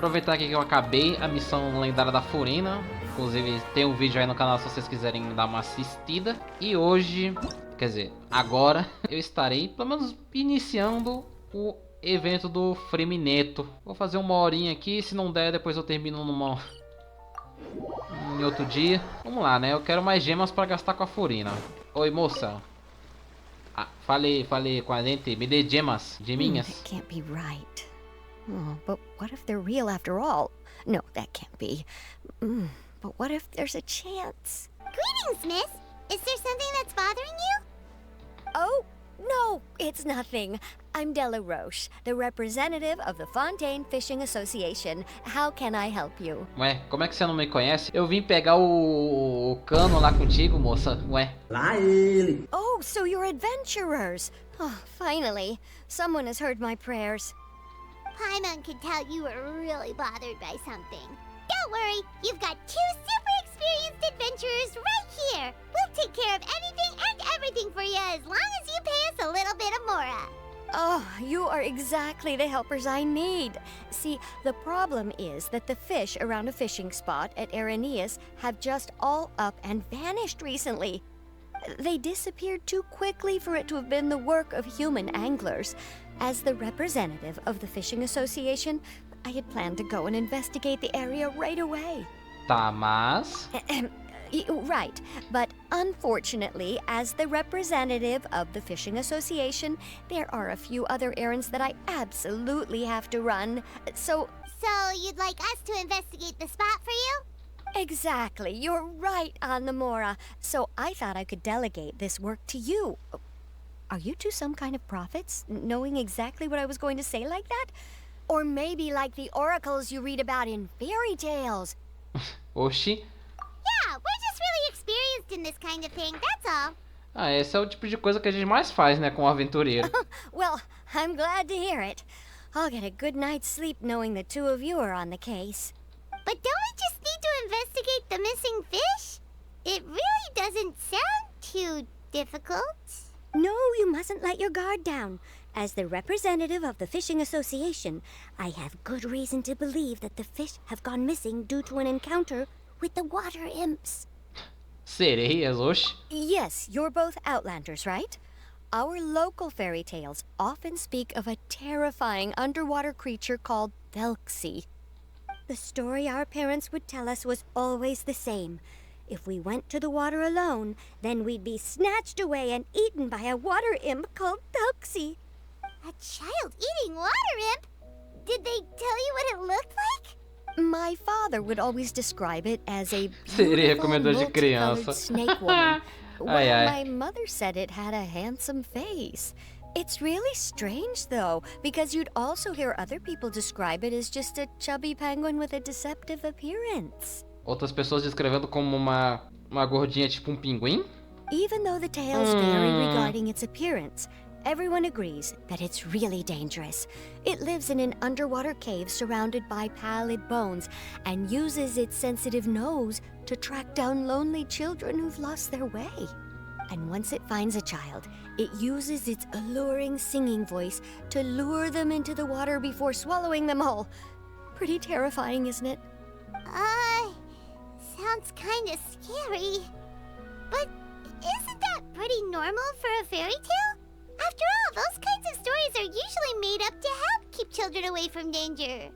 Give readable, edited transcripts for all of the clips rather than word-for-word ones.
Aproveitar aqui que eu acabei a missão lendária da Furina. Inclusive tem um vídeo aí no canal se vocês quiserem dar uma assistida. E hoje, quer dizer, agora eu estarei pelo menos iniciando o evento do Fremineto. Vou fazer uma horinha aqui, se não der depois eu termino em outro dia. Vamos lá, né? Eu quero mais gemas para gastar com a Furina. Oi, moça. Ah, falei com a gente. Me dê gemas, geminhas. That can't be right. Oh, but what if they're real after all? No, that can't be. But what if there's a chance? Greetings, miss. Is there something that's bothering you? Oh, no, it's nothing. I'm Della Roche, the representative of the Fontaine Fishing Association. How can I help you? Ué, como é que você não me conhece? Eu vim pegar o cano lá contigo, moça. Ué. Lá ele. Oh, so you're adventurers. Oh, finally. Someone has heard my prayers. Paimon could tell you were really bothered by something. Don't worry, you've got two super experienced adventurers right here. We'll take care of anything and everything for you as long as you pay us a little bit of mora. Oh, you are exactly the helpers I need. See, the problem is that the fish around a fishing spot at Araneus have just all up and vanished recently. They disappeared too quickly for it to have been the work of human anglers. As the representative of the Fishing Association, I had planned to go and investigate the area right away. Tá, mas... Right, but unfortunately, as the representative of the Fishing Association, there are a few other errands that I absolutely have to run, so... So you'd like us to investigate the spot for you? Exactly, you're right on the Mora, so I thought I could delegate this work to you. Are you two some kind of prophets, knowing exactly what I was going to say like that? Or maybe like the oracles you read about in fairy tales? Oxi. Yeah, we're just really experienced in this kind of thing, that's all. Ah, esse é o tipo de coisa que a gente mais faz, né, com o aventureiro. Well, I'm glad to hear it. I'll get a good night's sleep knowing the two of you are on the case. But don't we just need to investigate the missing fish? It really doesn't sound too difficult. No, you mustn't let your guard down. As the representative of the Fishing Association, I have good reason to believe that the fish have gone missing due to an encounter with the water imps. Sereias, oxe. Yes, you're both Outlanders, right? Our local fairy tales often speak of a terrifying underwater creature called Thelxie. The story our parents would tell us was always the same. If we went to the water alone, then we'd be snatched away and eaten by a water imp called Thelxie. A child eating water imp? Did they tell you what it looked like? My father would always describe it as a Sereia beautiful, comedor de multicolored criança. snake woman, while Ai, ai. my mother said it had a handsome face. It's really strange, though, because you'd also hear other people describe it as just a chubby penguin with a deceptive appearance. Outras pessoas descrevendo como uma gordinha tipo um pinguim? Even though the tales vary regarding its appearance, everyone agrees that it's really dangerous. It lives in an underwater cave surrounded by pallid bones and uses its sensitive nose to track down lonely children who've lost their way. And once it finds a child, it uses its alluring singing voice to lure them into the water before swallowing them all. Pretty terrifying, isn't it? Sounds kinda scary. But isn't that pretty normal for a fairy tale? After all, those kinds of stories are usually made up to help keep children away from danger.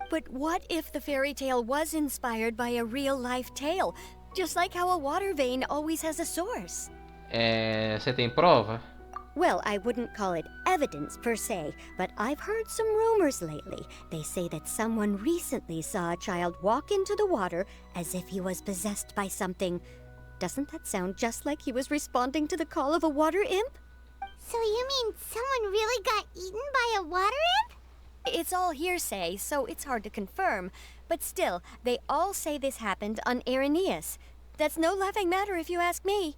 But what if the fairy tale was inspired by a real-life tale? Just like how a water vein always has a source. Você tem prova? Well, I wouldn't call it evidence per se, but I've heard some rumors lately. They say that someone recently saw a child walk into the water as if he was possessed by something. Doesn't that sound just like he was responding to the call of a water imp? So you mean someone really got eaten by a water imp? It's all hearsay, so it's hard to confirm. But still, they all say this happened on Araneus. That's no laughing matter if you ask me.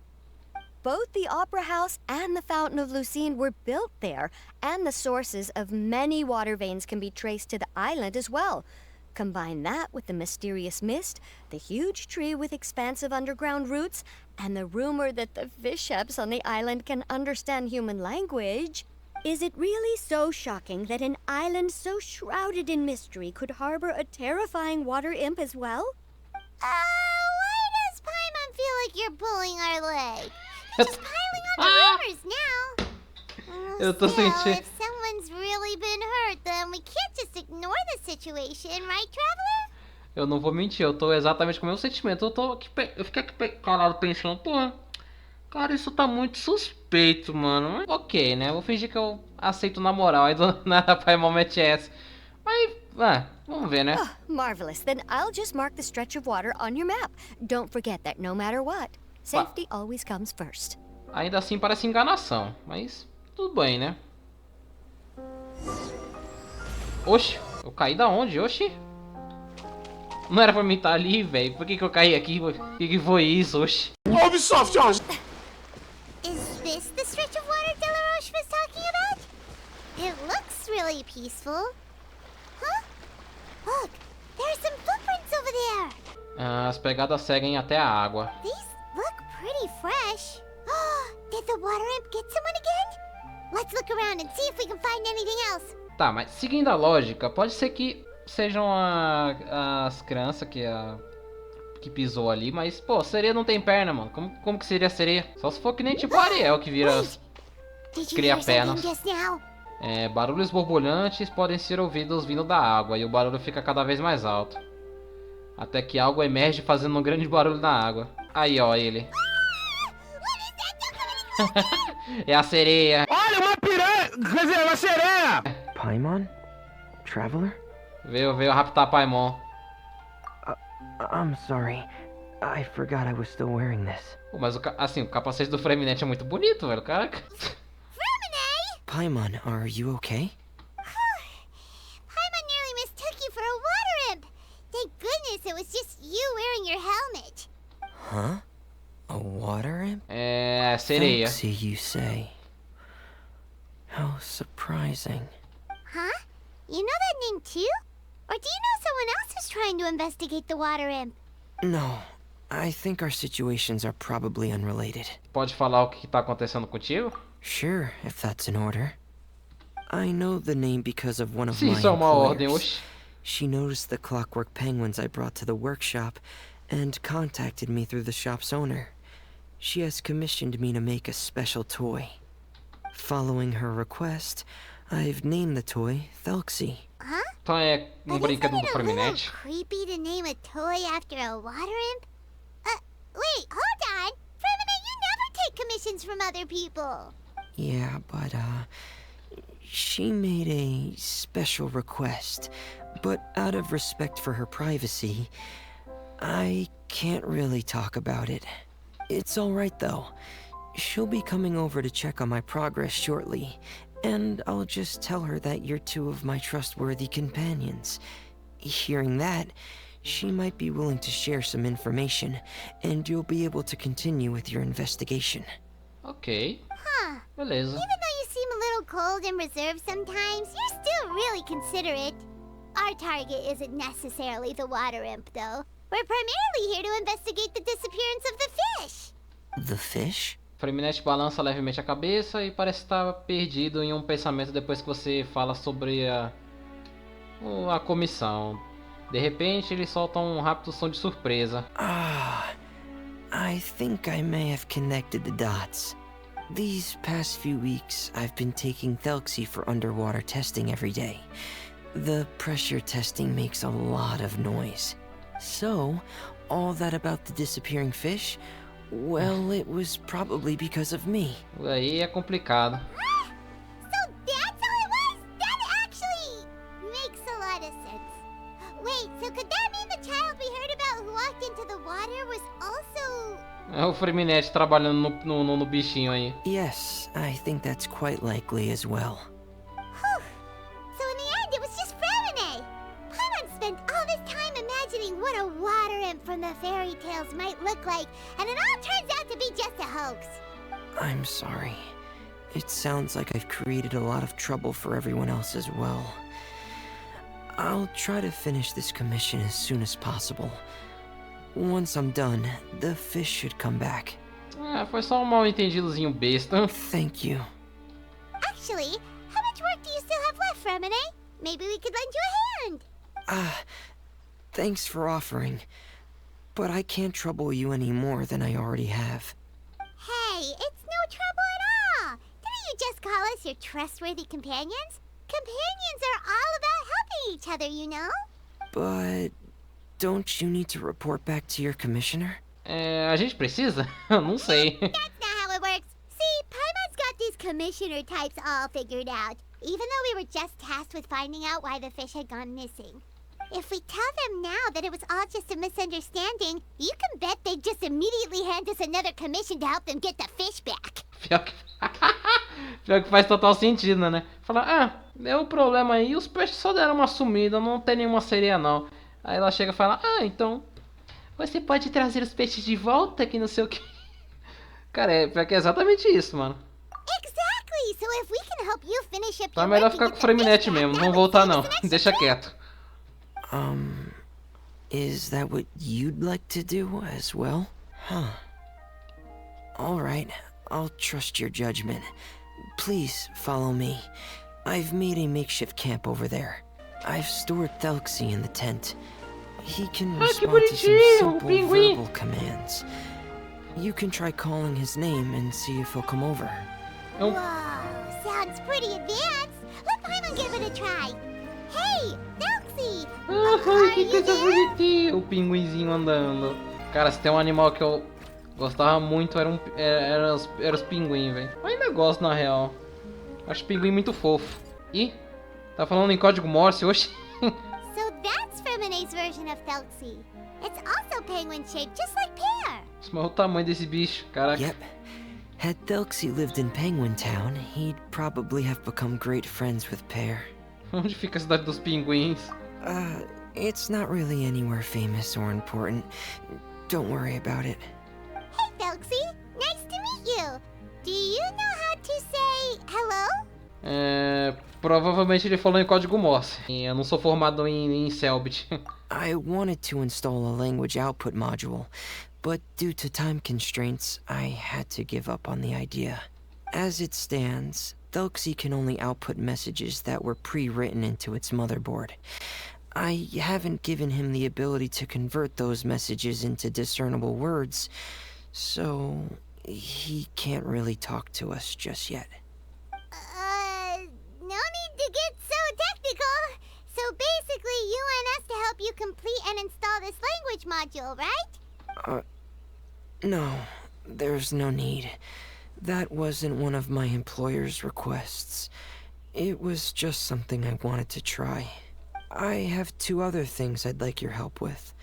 Both the Opera House and the Fountain of Lucine were built there, and the sources of many water veins can be traced to the island as well. Combine that with the mysterious mist, the huge tree with expansive underground roots, and the rumor that the fish-heps on the island can understand human language. Is it really so shocking that an island so shrouded in mystery could harbor a terrifying water imp as well? Why does Paimon feel like you're pulling our leg? You're just piling on the rumors now. Eu tô Still, sentindo. if someone's really been hurt, then we can't just ignore the situation, right, Traveler? Eu não vou mentir, eu tô exatamente com o meu sentimento. Eu fiquei aqui calado pensando, porra, cara, isso tá muito suspeito, mano. Mas, ok, né? Vou fingir que eu aceito na moral. Aí do nada Paimon mete essa. Mas, vamos ver, né? Marvelous. Then I'll just mark the stretch of water on your map. Don't forget that no matter what, safety always comes first. Ainda assim parece enganação, mas tudo bem, né? Oxi, eu caí da onde? Oxi. Não era pra mim estar ali, velho. Por que eu caí aqui? O que foi isso? Oxi. Ubisoft, Josh! Is this the stretch of water Delaroche was talking about? It looks really peaceful. Huh? Look, there are some footprints over there. As pegadas seguem até a água. These look pretty fresh. Did the water imp get someone again? Let's look around and see if we can find anything else. Tá, mas seguindo a lógica, pode ser que sejam as crianças que pisou ali, mas, pô, sereia não tem perna, mano. Como que seria sereia? Só se for que nem tipo Ariel que vira cria pernas. Barulhos borbulhantes podem ser ouvidos vindo da água e o barulho fica cada vez mais alto. Até que algo emerge fazendo um grande barulho na água. Aí, ó, ele. É a sereia. Olha, uma piranha! Quer dizer, uma sereia! Paimon? Traveler? Veio raptar Paimon. I'm sorry. I forgot I was still wearing this. Pô, mas o capacete do FREMINET é muito bonito, velho. Caraca. FREMINET! Paimon, are you okay? Paimon nearly mistook you for a water imp. Thank goodness it was just you wearing your helmet. Huh? A water imp? É, sereia. Thelxie, you say. How surprising. Huh? You know that name too? Or do you know someone else who's trying to investigate the water imp? No, I think our situations are probably unrelated. Pode falar o que tá acontecendo contigo? Sure, if that's in order. I know the name because of one of Sim, my isso é uma ordem, employers. oxi. She noticed the clockwork penguins I brought to the workshop and contacted me through the shop's owner. She has commissioned me to make a special toy. Following her request, I've named the toy Thelxie. Huh? Então é um brinquedo do Isn't it a little FREMINET? creepy to name a toy after a water imp? Wait, hold on. FREMINET, you never take commissions from other people. Yeah, but, she made a special request. But out of respect for her privacy, I can't really talk about it. It's alright though. She'll be coming over to check on my progress shortly, and I'll just tell her that you're two of my trustworthy companions. Hearing that, she might be willing to share some information, and you'll be able to continue with your investigation. Ok, Huh. beleza. Even though you seem a little cold and reserved sometimes, you're still really considerate. Our target isn't necessarily the water imp, though. We're primarily here to investigate the disappearance of the fish. The fish? FREMINET balança levemente a cabeça e parece estar perdido em um pensamento depois que você fala sobre a comissão. De repente, ele solta um rápido som de surpresa. I think I may have connected the dots. These past few weeks, I've been taking Thelxie for underwater testing every day. The pressure testing makes a lot of noise. So, all that about the disappearing fish? Well, it was probably because of me. Aí é complicado. So that's all it was? That actually makes a lot of sense. Wait, so could that mean the child we heard about who walked into the water was also... É o FREMINET trabalhando no bichinho aí. Yes, I think that's quite likely as well. So in the end, it was just FREMINET. Paimon spent all this time imagining what a water imp from the fairy tales might look like, and it all turns out to be just a hoax. I'm sorry. It sounds like I've created a lot of trouble for everyone else as well. I'll try to finish this commission as soon as possible. Once I'm done, the fish should come back. Foi só um mal entendidozinho besta. Thank you. Actually, Fremine. Maybe we could lend you a hand. Thanks for offering, but I can't trouble you any more than I already have. Hey, it's no trouble at all. Didn't you just call us your trustworthy companions? Companions are all about helping each other, you know? But don't you need to report back to your commissioner? A gente precisa? Não sei. That's not how it works. See, Paimon's got these commissioner types all figured out, even though we were just tasked with finding out why the fish had gone missing. If we tell them now that it was all just a misunderstanding, you can bet they'd just immediately hand us another commission to help them get the fish back. Pior que faz total sentido, né? Falar, deu um problema aí, os peixes só deram uma sumida, não tem nenhuma sereia não. Aí ela chega e fala, então você pode trazer os peixes de volta, que não sei o que. Cara, pior que é exatamente isso, mano. Exactly, so if we can help you finish up Tá your melhor work ficar and com o get the FREMINET fish mesmo, back, não vão that would voltar save não, us an extra deixa trip. quieto. Is that what you'd like to do as well? Huh. Alright, I'll trust your judgment. Please follow me. I've made a makeshift camp over there. I've stored Thelxie in the tent. He can que respond to some bonitinho, simple pinguim. verbal commands. You can try calling his name and see if he'll come over. Whoa, sounds pretty advanced. Let Paimon give it a try. Hey, Thelxie! Ai, que coisa bonitinha. O pinguinzinho andando. Cara, se tem um animal que eu gostava muito, era os pinguins, velho. Ainda gosto, na real. Acho pinguim muito fofo. Ih, tá falando em código Morse, oxi. So that's Fremine's version of Thelxie. It's also penguin-shaped, just like Pear. Olha o tamanho desse bicho, caraca. Yep. Had Thelxie lived in Penguin Town, he'd probably have become great friends with Pear. Onde fica a cidade dos pinguins? It's not really anywhere famous or important. Don't worry about it. Hey, Thelxie. Nice to meet you. Do you know how to say hello? Provavelmente ele falou em código Morse. Eu não sou formado em Selbit. I wanted to install a language output module, but due to time constraints, I had to give up on the idea. As it stands, Thelxie can only output messages that were pre-written into its motherboard. I haven't given him the ability to convert those messages into discernible words, so he can't really talk to us just yet. No need to get so technical. So basically, you want us to help you complete and install this language module, right? No, there's no need. That wasn't one of my employer's requests. It was just something I wanted to try. I have two other things I'd like your help with.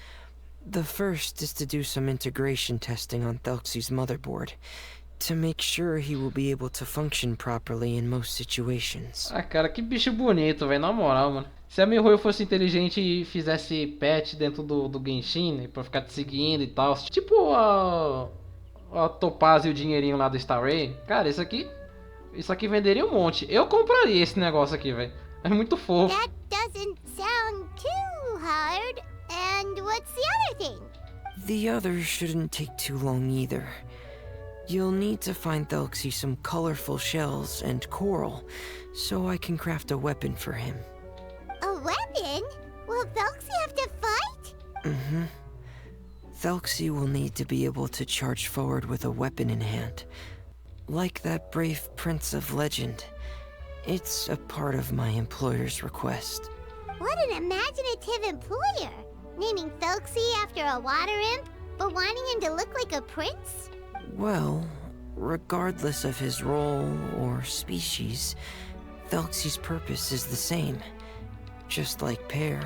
The first is to do some integration testing on Thelxie's motherboard, to make sure he will be able to function properly in most situations. Cara, que bicho bonito, velho, na moral, mano. Se a Mihoyo fosse inteligente e fizesse patch dentro do Genshin, né, pra ficar te seguindo e tal, tipo a Topaz e o dinheirinho lá do Star Rail, cara, isso aqui venderia um monte. Eu compraria esse negócio aqui, velho. É muito fofo. That doesn't sound too hard. And what's the other thing? The other shouldn't take too long either. You'll need to find Thelxie some colorful shells and coral, so I can craft a weapon for him. A weapon? Will Thelxie have to fight? Mm-hmm. Thelxie will need to be able to charge forward with a weapon in hand. Like that brave prince of legend. It's a part of my employer's request. What an imaginative employer! Naming Thelxie after a water imp, but wanting him to look like a prince? Well, regardless of his role or species, Thelxie's purpose is the same. Just like Pear,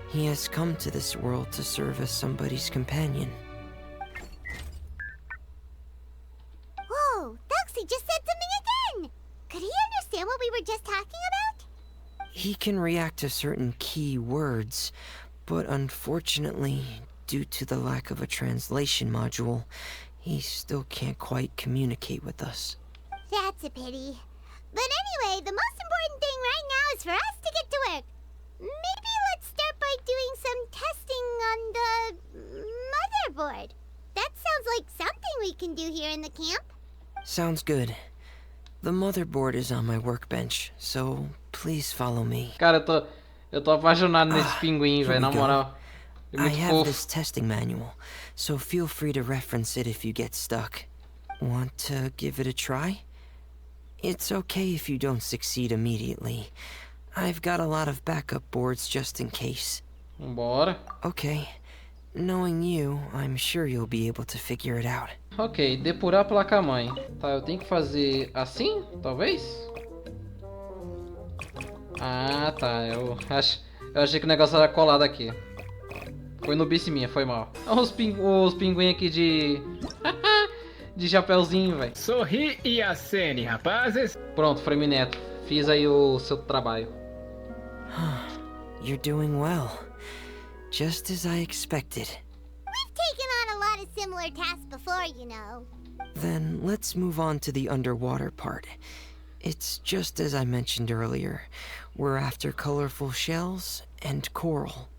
he has come to this world to serve as somebody's companion. Whoa, Thelxie just said something again! Could he understand what we were just talking about? He can react to certain key words, but unfortunately, due to the lack of a translation module, he still can't quite communicate with us. That's a pity. But anyway, the most important thing right now is for us to get to work. Maybe let's start by doing some testing on the motherboard. That sounds like something we can do here in the camp. Sounds good. The motherboard is on my workbench, so please follow me. Cara, eu tô apaixonado nesse pinguim, here velho, we na go. moral. É I muito have fofo. this testing manual, so feel free to reference it if you get stuck. Want to give it a try? It's okay if you don't succeed immediately. I've got a lot of backup boards just in case. Bora. Okay. Knowing you, I'm sure you'll be able to figure it out. Ok, depurar a placa-mãe. Tá, eu tenho que fazer assim, talvez? Ah, tá. Eu achei que o negócio era colado aqui. Foi nubice minha, foi mal. Os pinguins aqui de... de chapéuzinho, velho. Sorri e acene, rapazes. Pronto, FREMINET. Fiz aí o seu trabalho. You're doing well. Just as I expected. We've taken on a lot of similar tasks before, you know. Then let's move on to the underwater part. It's just as I mentioned earlier. We're after colorful shells and coral.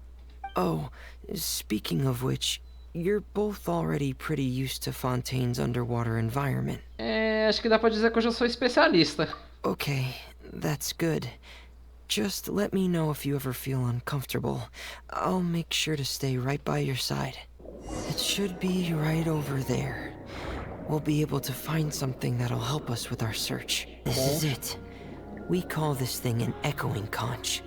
Oh, speaking of which, you're both already pretty used to Fontaine's underwater environment. Acho que dá pra dizer que eu já sou especialista. Okay, that's good. Just let me know if you ever feel uncomfortable. I'll make sure to stay right by your side. It should be right over there. We'll be able to find something that'll help us with our search. This is it. We call this thing an echoing conch.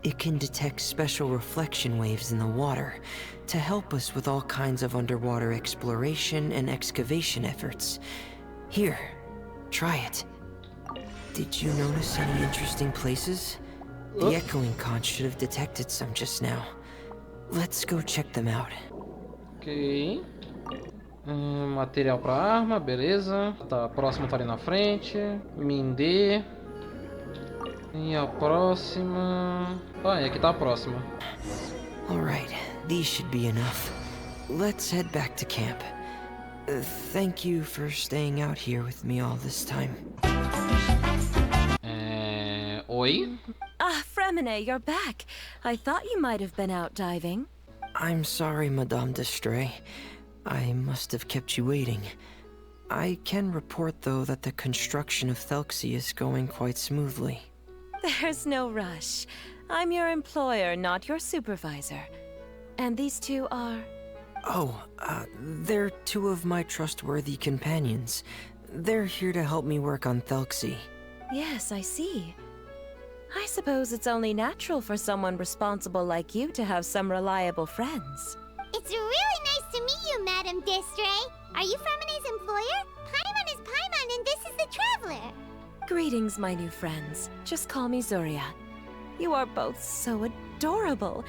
It can detect special reflection waves in the water to help us with all kinds of underwater exploration and excavation efforts. Here, try it. Did you notice any interesting places? The echoing conch should have detected some just now. Let's go check them out. Ok. Material pra arma, beleza. Tá, a próxima tá ali na frente. Mindê. E a próxima... Ah, e aqui tá a próxima. Alright, these should be enough. Let's head back to camp. Thank you for staying out here with me all this time. Oi? Ah, FREMINET, you're back. I thought you might have been out diving. I'm sorry, Madame d'Estrée. I must have kept you waiting. I can report, though, that the construction of Thelxie is going quite smoothly. There's no rush. I'm your employer, not your supervisor. And these two are... Oh, they're two of my trustworthy companions. They're here to help me work on Thelxie. Yes, I see. I suppose it's only natural for someone responsible like you to have some reliable friends. It's really nice to meet you, Madame d'Estrée. Are you FREMINET's employer? Paimon is Paimon, and this is the Traveler. Greetings, my new friends. Just call me Zuria. You are both so adorable.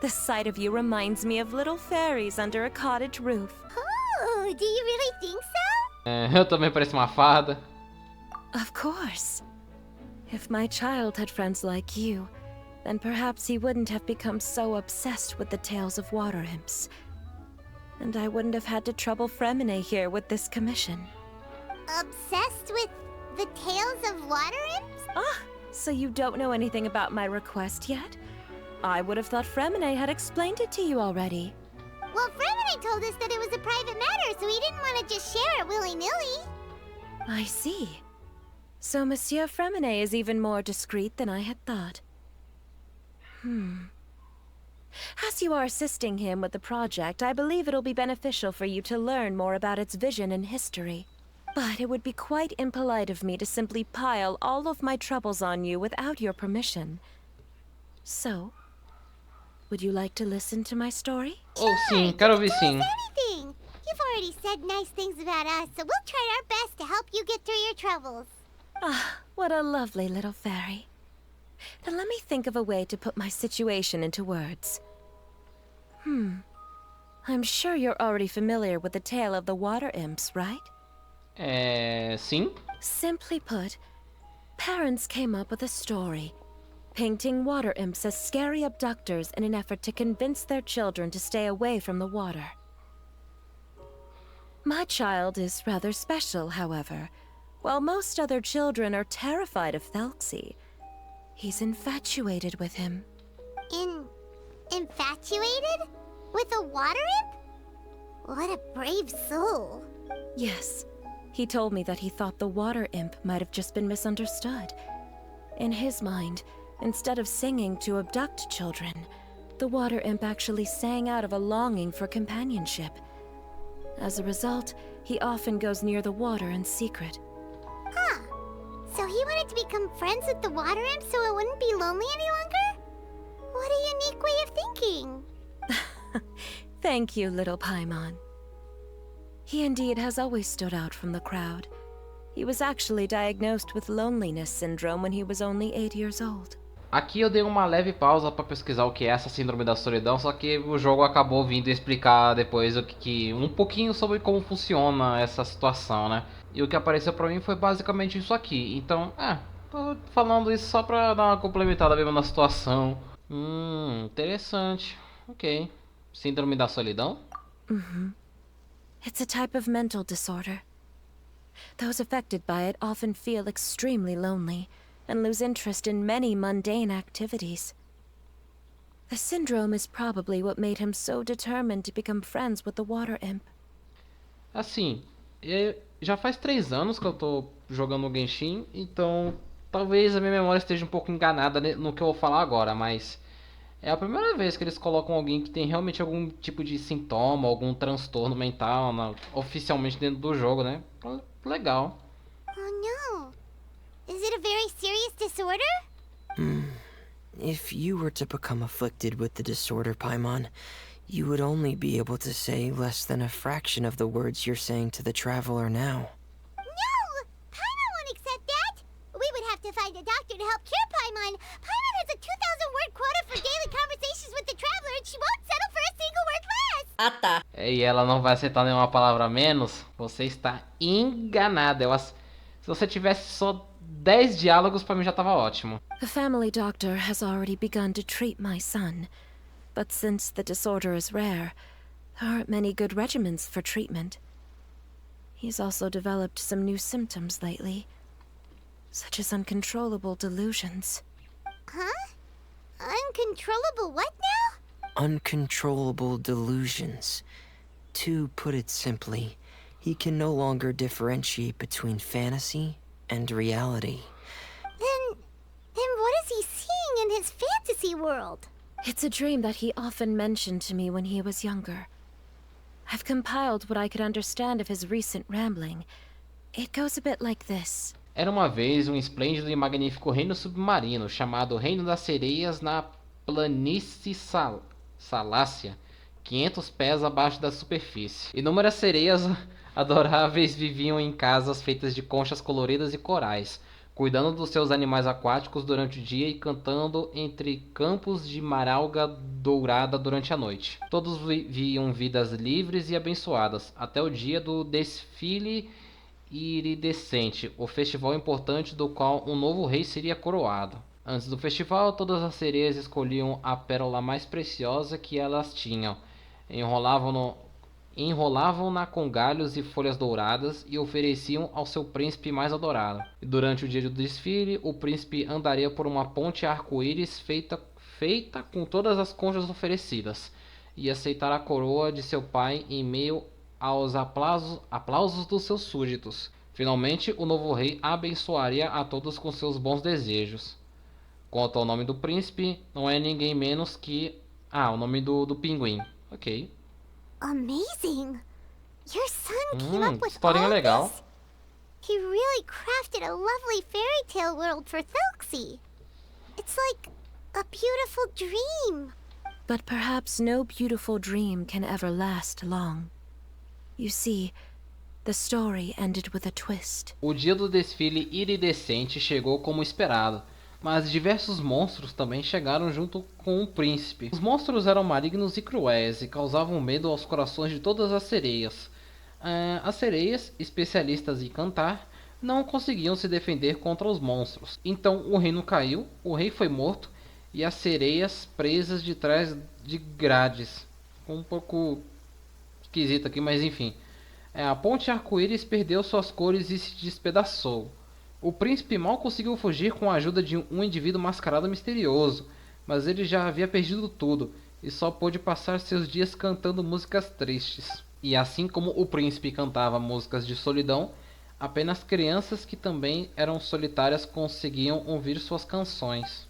The sight of you reminds me of little fairies under a cottage roof. Oh, do you really think so? Eu também pareço uma fada. Of course. If my child had friends like you, then perhaps he wouldn't have become so obsessed with the tales of water imps. And I wouldn't have had to trouble FREMINET here with this commission. Obsessed with the tales of water imps? Ah, so you don't know anything about my request yet? I would have thought FREMINET had explained it to you already. Well, FREMINET told us that it was a private matter, so he didn't want to just share it willy-nilly. I see. So Monsieur FREMINET is even more discreet than I had thought. As you are assisting him with the project, I believe it'll be beneficial for you to learn more about its vision and history. But it would be quite impolite of me to simply pile all of my troubles on you without your permission. So, would you like to listen to my story? Oh, sim, quero ouvir sim. Anything. You've already said nice things about us, so we'll try our best to help you get through your troubles. Ah, what a lovely little fairy. Then let me think of a way to put my situation into words. I'm sure you're already familiar with the tale of the water imps, right? Sim. Simply put, parents came up with a story, painting water imps as scary abductors in an effort to convince their children to stay away from the water. My child is rather special, however. While most other children are terrified of Thelxie, he's infatuated with him. Infatuated? With a water imp? What a brave soul. Yes, he told me that he thought the water imp might have just been misunderstood. In his mind, Instead of singing to abduct children, the water imp actually sang out of a longing for companionship. As a result, he often goes near the water in secret. Huh. So he wanted to become friends with the water imp so it wouldn't be lonely any longer? What a unique way of thinking. Thank you, little Paimon. He indeed has always stood out from the crowd. He was actually diagnosed with loneliness syndrome when he was only 8 years old. Aqui eu dei uma leve pausa para pesquisar o que é essa síndrome da solidão, só que o jogo acabou vindo explicar depois um pouquinho sobre como funciona essa situação, né? E o que apareceu para mim foi basicamente isso aqui. Então, tô falando isso só para dar uma complementada mesmo na situação. Interessante. Ok. Síndrome da solidão? It's a type of mental disorder. Those affected by it often feel extremely lonely and lose interest in many mundane activities. The syndrome is probably what made him so determined to become friends with the water imp. Assim, já faz 3 anos que eu tô jogando Genshin, então talvez a minha memória esteja um pouco enganada no que eu vou falar agora, mas é a primeira vez que eles colocam alguém que tem realmente algum tipo de sintoma, algum transtorno mental oficialmente dentro do jogo, né? Legal. Oh no. Is it a very serious disorder? If you were to become afflicted with the disorder, Paimon, you would only be able to say less than a fraction of the words you're saying to the traveler now. No! Paimon won't accept that! We would have to find a doctor to help cure Paimon. Paimon has a 2,000-word quota for daily conversations with the traveler and she won't settle for a single word less! E ela não vai aceitar nenhuma palavra a menos? Você está enganada. Se você tivesse só 10 diálogos, pra mim já tava ótimo. The family doctor has already begun to treat my son, but since the disorder is rare, there aren't many good regimens for treatment. He's also developed some new symptoms lately, such as uncontrollable delusions. Huh? Uncontrollable what now? Uncontrollable delusions. To put it simply, he can no longer differentiate between fantasy and reality. Then what is he seeing in his fantasy world? It's a dream that he often mentioned to me when he was younger. I've compiled what I could understand of his recent rambling. It goes a bit like this. Era uma vez um esplêndido e magnífico reino submarino, chamado Reino das Sereias, na planície Salácia, 500 pés abaixo da superfície. Inúmeras sereias adoráveis viviam em casas feitas de conchas coloridas e corais, cuidando dos seus animais aquáticos durante o dia e cantando entre campos de maralga dourada durante a noite. Todos viviam vidas livres e abençoadas, até o dia do desfile iridescente, o festival importante do qual um novo rei seria coroado. Antes do festival, todas as sereias escolhiam a pérola mais preciosa que elas tinham, enrolavam-na com galhos e folhas douradas e ofereciam ao seu príncipe mais adorado. E durante o dia do desfile, o príncipe andaria por uma ponte arco-íris feita com todas as conchas oferecidas, e aceitar a coroa de seu pai em meio aos aplausos dos seus súditos. Finalmente, o novo rei abençoaria a todos com seus bons desejos. Quanto ao nome do príncipe, não é ninguém menos que... o nome do pinguim. Ok. Amazing! Your son came up with historinha all legal. this? He really crafted a lovely fairy tale world for Thelxie. It's like a beautiful dream. But perhaps no beautiful dream can ever last long. You see, the story ended with a twist. O dia do desfile iridescente chegou como esperado, mas diversos monstros também chegaram junto com o príncipe. Os monstros eram malignos e cruéis e causavam medo aos corações de todas as sereias. As sereias, especialistas em cantar, não conseguiam se defender contra os monstros. Então o reino caiu, o rei foi morto e as sereias presas de trás de grades. Um pouco esquisito aqui, mas enfim. A ponte arco-íris perdeu suas cores e se despedaçou. O príncipe mal conseguiu fugir com a ajuda de um indivíduo mascarado misterioso, mas ele já havia perdido tudo e só pôde passar seus dias cantando músicas tristes. E assim como o príncipe cantava músicas de solidão, apenas crianças que também eram solitárias conseguiam ouvir suas canções.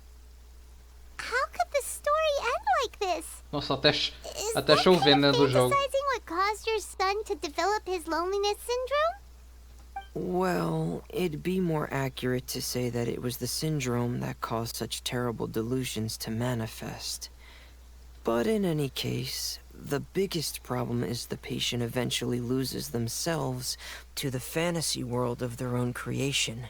like this. Nossa, até, Is até that chovendo kind of dentro do jogo. fantasizing what caused your son to develop his loneliness syndrome? Well, it'd be more accurate to say that it was the syndrome that caused such terrible delusions to manifest. But in any case, the biggest problem is the patient eventually loses themselves to the fantasy world of their own creation.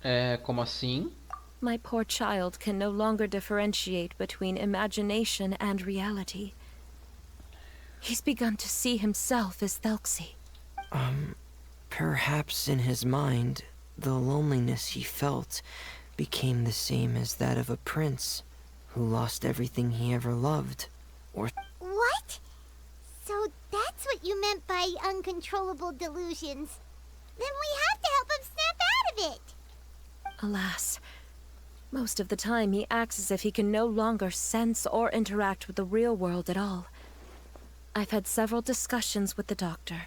Como assim? My poor child can no longer differentiate between imagination and reality. He's begun to see himself as Thelxie. Perhaps in his mind, the loneliness he felt became the same as that of a prince who lost everything he ever loved. Or What? So that's what you meant by uncontrollable delusions. Then we have to help him snap out of it. Alas, most of the time he acts as if he can no longer sense or interact with the real world at all. I've had several discussions with the doctor,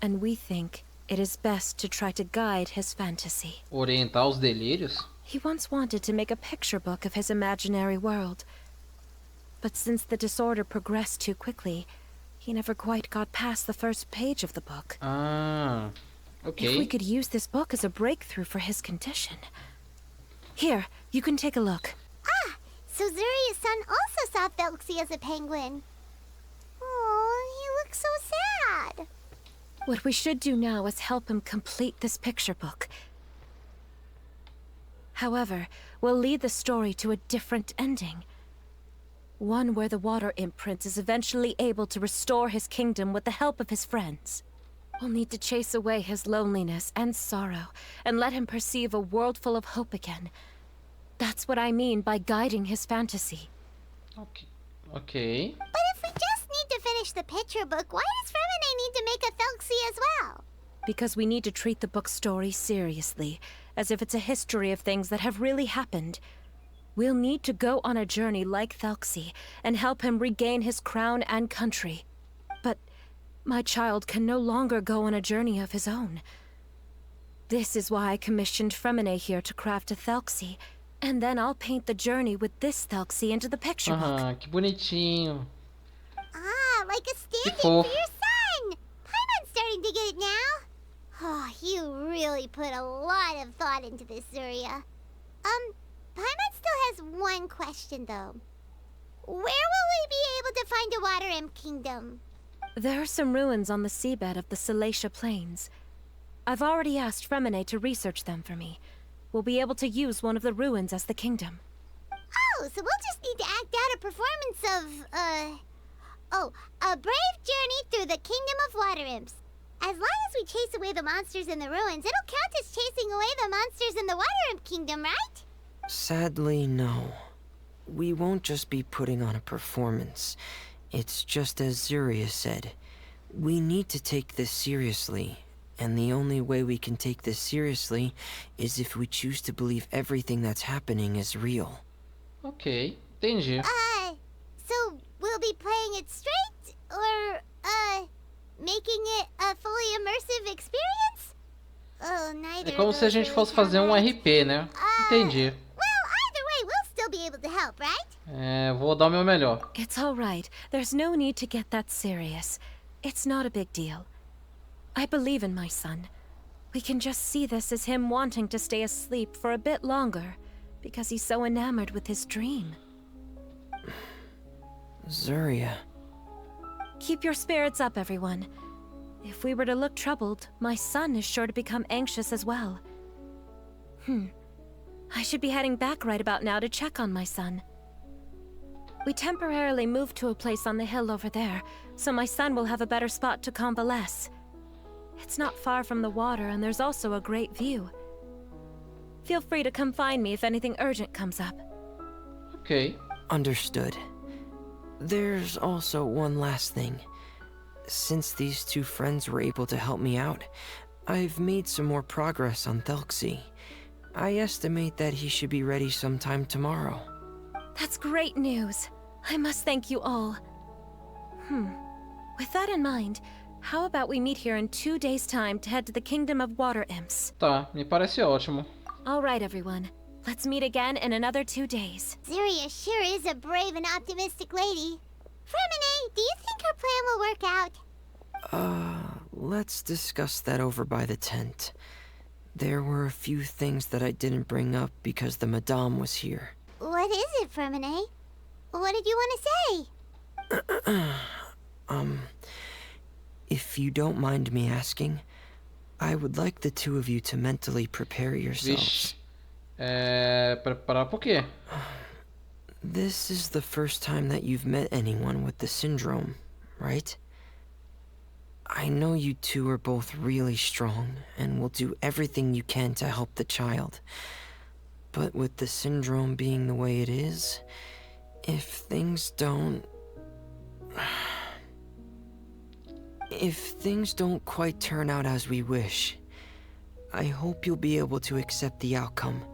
and we think it is best to try to guide his fantasy. Orientar os delírios? He once wanted to make a picture book of his imaginary world. But since the disorder progressed too quickly, he never quite got past the first page of the book. Ah, ok. If we could use this book as a breakthrough for his condition. Here, you can take a look. Ah, so Zuria's son also saw Thelxie as a penguin. Oh, he looks so sad. What we should do now is help him complete this picture book. However, we'll lead the story to a different ending. One where the Water Imp Prince is eventually able to restore his kingdom with the help of his friends. We'll need to chase away his loneliness and sorrow, and let him perceive a world full of hope again. That's what I mean by guiding his fantasy. Ok. Ok. But if we just need to finish the picture book, why does FREMINET need to make a Thelxie as well? Because we need to treat the book's story seriously, as if it's a history of things that have really happened. We'll need to go on a journey like Thelxie, and help him regain his crown and country. But my child can no longer go on a journey of his own. This is why I commissioned FREMINET here to craft a Thelxie, and then I'll paint the journey with this Thelxie into the picture book. Ah, que bonitinho. Ah, like a stand-in fofo. for your son. Paimon's starting to get it now. Oh, you really put a lot of thought into this, Zuria. Paimon still has one question, though. Where will we be able to find a Water Imp Kingdom? There are some ruins on the seabed of the Salacia Plains. I've already asked FREMINET to research them for me. We'll be able to use one of the ruins as the kingdom. Oh, so we'll just need to act out a performance of, a brave journey through the Kingdom of Water Imps. As long as we chase away the monsters in the ruins, it'll count as chasing away the monsters in the Water Imp Kingdom, right? sadly, no. We won't just be putting on a performance. It's just as Zuria said. We need to take this seriously. And the only way we can take this seriously is if we choose to believe everything that's happening is real. Ok, entendi. So we'll be playing it straight? Or, making it a fully immersive experience? Oh, neither É como se a gente fosse fazer um RP, né? Entendi. Well, either way, we'll still be able to help, right? É, vou dar o meu melhor. It's all right. There's no need to get that serious. It's not a big deal. I believe in my son. We can just see this as him wanting to stay asleep for a bit longer, because he's so enamored with his dream. Zuria. Keep your spirits up, everyone. If we were to look troubled, my son is sure to become anxious as well. I should be heading back right about now to check on my son. We temporarily moved to a place on the hill over there, so my son will have a better spot to convalesce. It's not far from the water, and there's also a great view. Feel free to come find me if anything urgent comes up. Ok. Understood. There's also one last thing. Since these two friends were able to help me out, I've made some more progress on Thelxie. I estimate that he should be ready sometime tomorrow. That's great news. I must thank you all. With that in mind, how about we meet here in 2 days' time to head to the Kingdom of Water Imps? Tá, me parece ótimo. All right, everyone. Let's meet again in another 2 days. Zeria sure is a brave and optimistic lady. FREMINET, do you think her plan will work out? Let's discuss that over by the tent. There were a few things that I didn't bring up because the Madame was here. What is it, FREMINET? What did you want to say? If you don't mind me asking, I would like the two of you to mentally prepare yourselves. Vixe. Preparar por quê? This is the first time that you've met anyone with the syndrome, right? I know you two are both really strong and will do everything you can to help the child. But with the syndrome being the way it is, if things don't quite turn out as we wish, I hope you'll be able to accept the outcome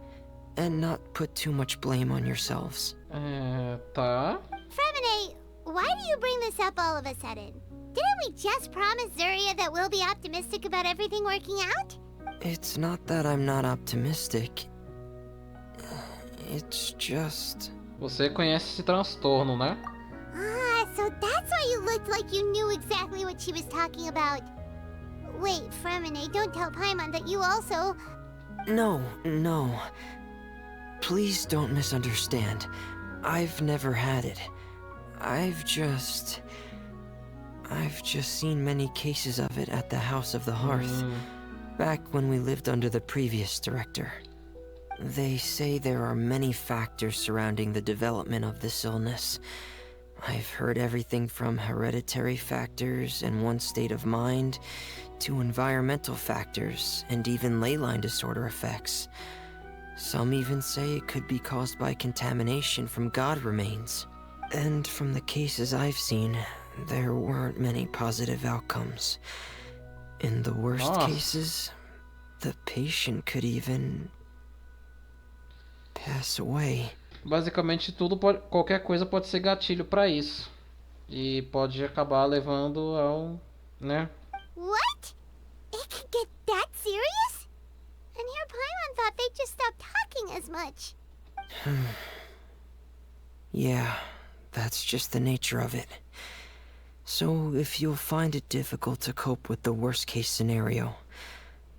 and not put too much blame on yourselves. Tá. FREMINET, why do you bring this up all of a sudden? Didn't we just promise Zeria that we'll be optimistic about everything working out? It's not that I'm not optimistic. It's just... Você conhece esse transtorno, né? Ah, so that's why you looked like you knew exactly what she was talking about. Wait, FREMINET, don't tell Paimon that you also... No. Please don't misunderstand. I've never had it. I've just seen many cases of it at the House of the Hearth, back when we lived under the previous director. They say there are many factors surrounding the development of this illness. I've heard everything from hereditary factors and one's state of mind, to environmental factors, and even ley line disorder effects. Some even say it could be caused by contamination from god remains. And from the cases I've seen, there weren't many positive outcomes. In the worst cases, the patient could even pass away. Basicamente qualquer coisa pode ser gatilho pra isso. E pode acabar levando ao, né? What? It could get that serious? And here Paimon thought they'd just stop talking as much. Yeah, that's just the nature of it. So if you'll find it difficult to cope with the worst case scenario,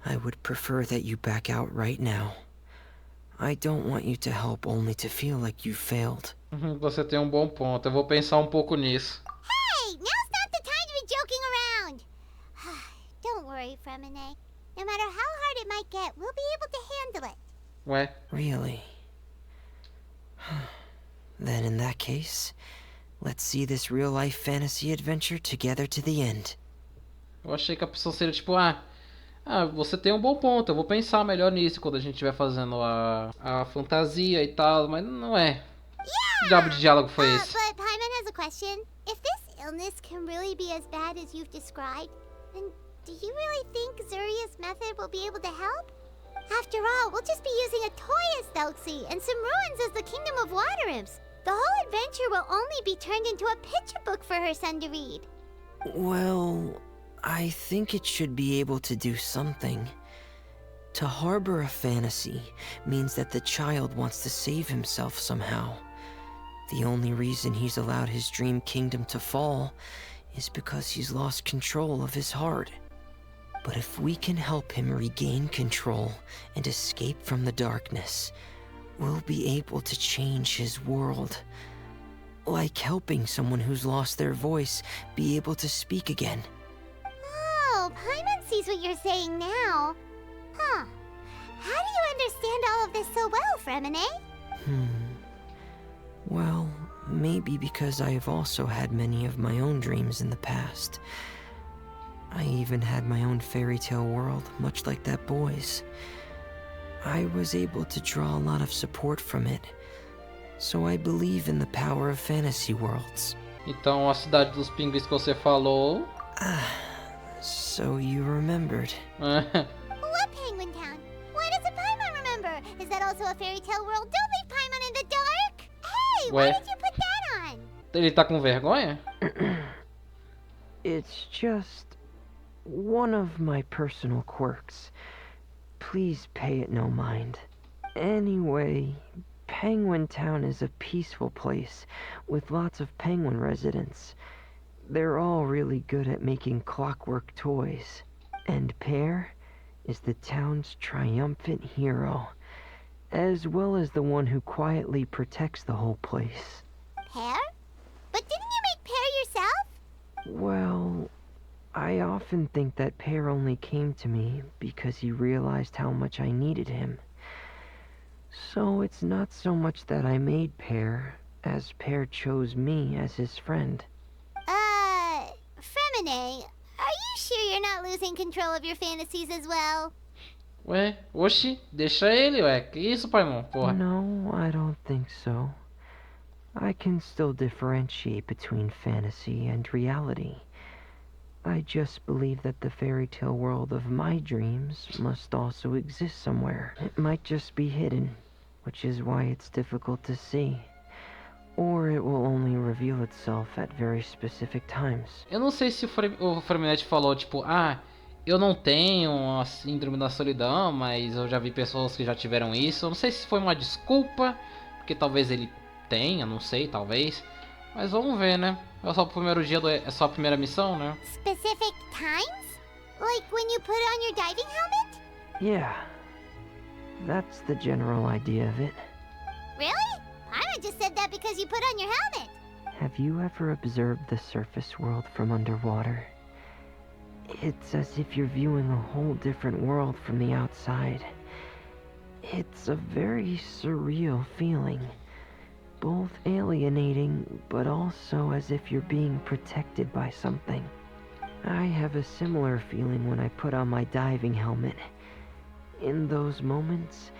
I would prefer that you back out right now. I don't want you to help only to feel like you failed. Você tem bom ponto. Eu vou pensar pouco nisso. Hey, now's not the time to be joking around. Don't worry, FREMINET. No matter how hard it might get, we'll be able to handle it. Ué? Really? Then in that case, let's see this real-life fantasy adventure together to the end. Eu achei que a pessoa seria tipo, você tem bom ponto, eu vou pensar melhor nisso quando a gente estiver fazendo a fantasia e tal, mas não é. Que diabo de diálogo foi esse? But Paimon has a question. If this illness can really be as bad as you've described, then do you really think Zuria's method will be able to help? After all, we'll just be using a toy as Thelxie and some ruins as the Kingdom of Water Imps. The whole adventure will only be turned into a picture book for her son to read. Well, I think it should be able to do something. To harbor a fantasy means that the child wants to save himself somehow. The only reason he's allowed his dream kingdom to fall is because he's lost control of his heart. But if we can help him regain control and escape from the darkness, we'll be able to change his world. Like helping someone who's lost their voice be able to speak again. Oh, Paimon sees what you're saying now. Huh. How do you understand all of this so well, FREMINET? Well, maybe because I have also had many of my own dreams in the past. I even had my own fairy tale world, much like that boy's. I was able to draw a lot of support from it, so I believe in the power of fantasy worlds. Então a cidade dos pinguins que você falou... So you remembered. What Penguin Town? Why doesn't Paimon remember? Is that also a fairy tale world? Don't leave Paimon in the dark! Hey, why did you put that on? Ele tá com vergonha? It's just one of my personal quirks. Please pay it no mind. Anyway, Penguin Town is a peaceful place with lots of penguin residents. They're all really good at making clockwork toys. And Pear is the town's triumphant hero, as well as the one who quietly protects the whole place. Pear? But didn't you make Pear yourself? Well, I often think that Pear only came to me because he realized how much I needed him. So it's not so much that I made Pear, as Pear chose me as his friend. FREMINET, are you sure you're not losing control of your fantasies as well? Ué, oxi, deixa ele, ué. Que isso, Paimon? Porra. No, I don't think so. I can still differentiate between fantasy and reality. I just believe that the fairy tale world of my dreams must also exist somewhere. It might just be hidden, which is why it's difficult to see. Or it will only reveal itself at very specific times. Eu não sei se o FREMINET falou, tipo, eu não tenho a síndrome da solidão, mas eu já vi pessoas que já tiveram isso. Eu não sei se foi uma desculpa, porque talvez ele tenha, não sei, talvez. Mas vamos ver, né? É só o primeiro dia, é só a primeira missão, né? Specific times? Like when you put on your diving helmet? Yeah, that's the general idea of it. Really? I just said that because you put on your helmet. Have you ever observed the surface world from underwater? It's as if you're viewing a whole different world from the outside. It's a very surreal feeling. Both alienating, but also as if you're being protected by something. I have a similar feeling when I put on my diving helmet. In those moments,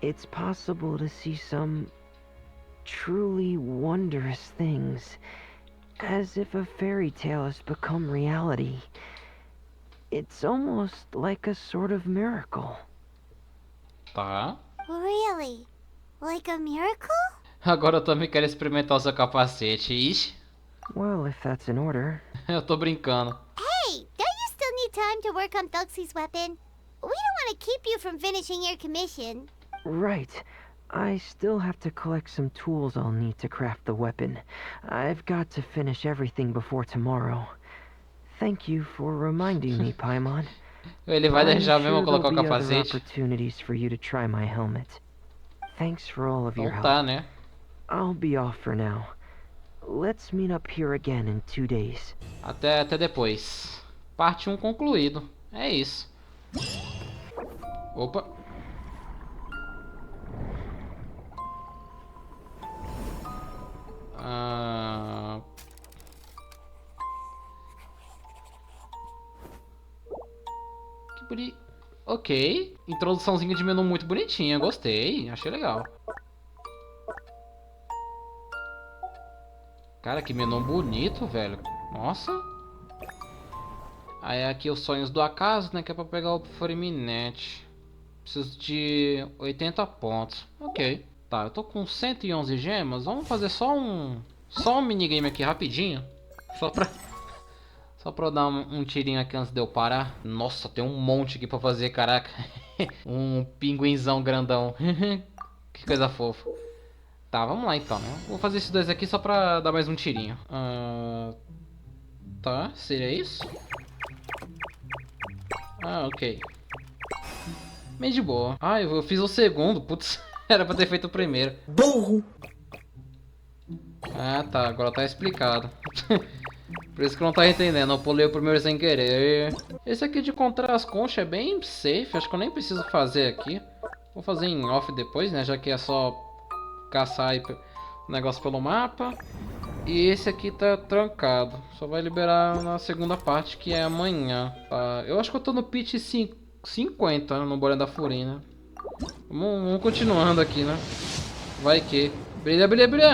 it's possible to see some truly wondrous things, as if a fairy tale has become reality. It's almost like a sort of miracle. Tá. Really? Like a miracle? Agora eu também quero experimentar o seu capacete. Ixi. Well, if that's in order. Eu tô brincando. Hey, don't you still need time to work on Thelxie's weapon? We don't want to keep you from finishing your commission. Right. I still have to collect some tools I'll need to craft the weapon. I've got to finish everything before tomorrow. Thank you for reminding me, Paimon. Ele vai deixar I'm mesmo sure colocar o there'll be other capacete. opportunities for you to try my helmet. Thanks for all of your Então help. tá, né? I'll be off for now. Let's meet up here again in 2 days. Até depois. Parte 1 concluído. É isso. Opa. Que bonito. Ok. Introduçãozinha de menu muito bonitinha. Gostei. Achei legal. Cara, que menu bonito, velho. Nossa. Aí aqui os sonhos do acaso, né? Que é pra pegar o FREMINET. Preciso de 80 pontos. Ok. Tá, eu tô com 111 gemas. Vamos fazer só um minigame aqui rapidinho. Só pra eu dar um tirinho aqui antes de eu parar. Nossa, tem um monte aqui pra fazer, caraca. Um pinguinzão grandão. Que coisa fofa. Tá, vamos lá então, né? Vou fazer esses dois aqui só pra dar mais um tirinho. Tá, seria isso? Ok. Meio de boa. Eu fiz o segundo, putz. Era pra ter feito o primeiro. Burro! Tá, agora tá explicado. Por isso que não tá entendendo, eu pulei o primeiro sem querer. Esse aqui de encontrar as conchas é bem safe, acho que eu nem preciso fazer aqui. Vou fazer em off depois, né, já que é só caçar aí o negócio pelo mapa. E esse aqui tá trancado, só vai liberar na segunda parte, que é amanhã. Eu acho que eu tô no pitch 50 no Bolha da Furina. Vamos continuando aqui, né? Vai que... Brilha, brilha, brilha!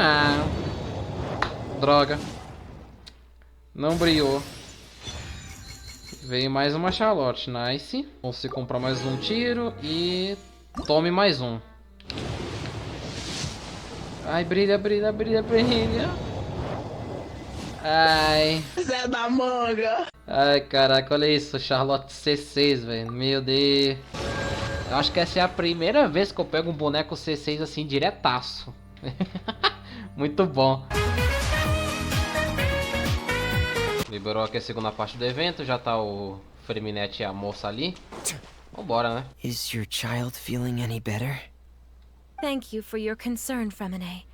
Droga. Não brilhou. Veio mais uma Charlotte, nice. Você comprar mais um tiro e... Tome mais um. Ai, brilha, brilha, brilha, brilha. Ai. Zé da manga. Ai, caraca, olha isso. Charlotte C6, velho. Meu Deus. Eu acho que essa é a primeira vez que eu pego um boneco C6 assim, diretaço. Muito bom. Liberou aqui a segunda parte do evento, já tá o FREMINET e a moça ali. Vambora, né? Is your child feeling any better? Thank you for your concern, FREMINET.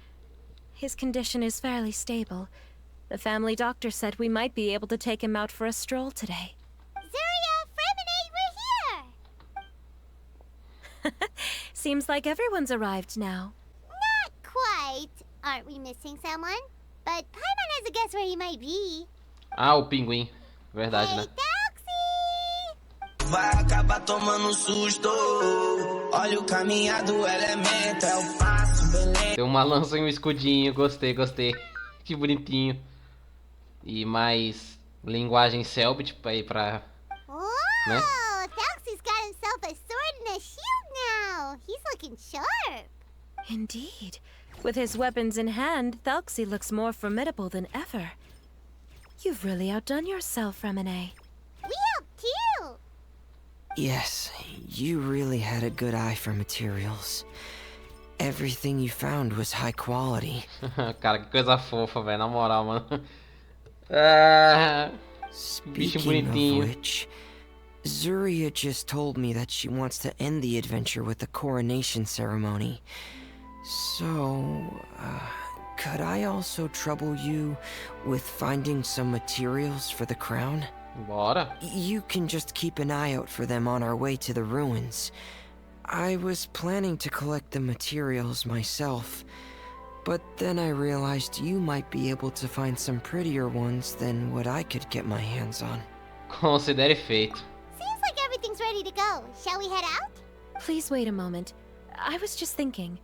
His condition is fairly stable. The family doctor said we might be able to take him out for a stroll today. Zuria, FREMINET, we're here! Seems like everyone's arrived now. Not quite. Aren't we missing someone? But Paimon has a guess where he might be. Ah, o pinguim. Verdade, Hey, né? Thelxie! Vai acabar tomando susto. Olha o caminhado, elemento, é o passo, beleza. Tem uma lança e um escudinho, gostei, gostei. Que bonitinho. E mais linguagem Selbit aí pra... Whoa! Né? Thelxie's got himself a sword and a shield now. He's looking sharp. Indeed. With his weapons in hand, Thelxie looks more formidable than ever. You've really outdone yourself, FREMINET. We helped too. Yes, you really had a good eye for materials. Everything you found was high quality. Cara, que coisa fofa, velho. Na moral, mano. Ah, bicho Speaking of bonitinho. which, Zuria just told me that she wants to end the adventure with the coronation ceremony. So, could I also trouble you with finding some materials for the crown? Bora. You can just keep an eye out for them on our way to the ruins. I was planning to collect the materials myself, but then I realized you might be able to find some prettier ones than what I could get my hands on. Considere feito. Seems like everything's ready to go. Shall we head out? Please wait a moment. I was just thinking.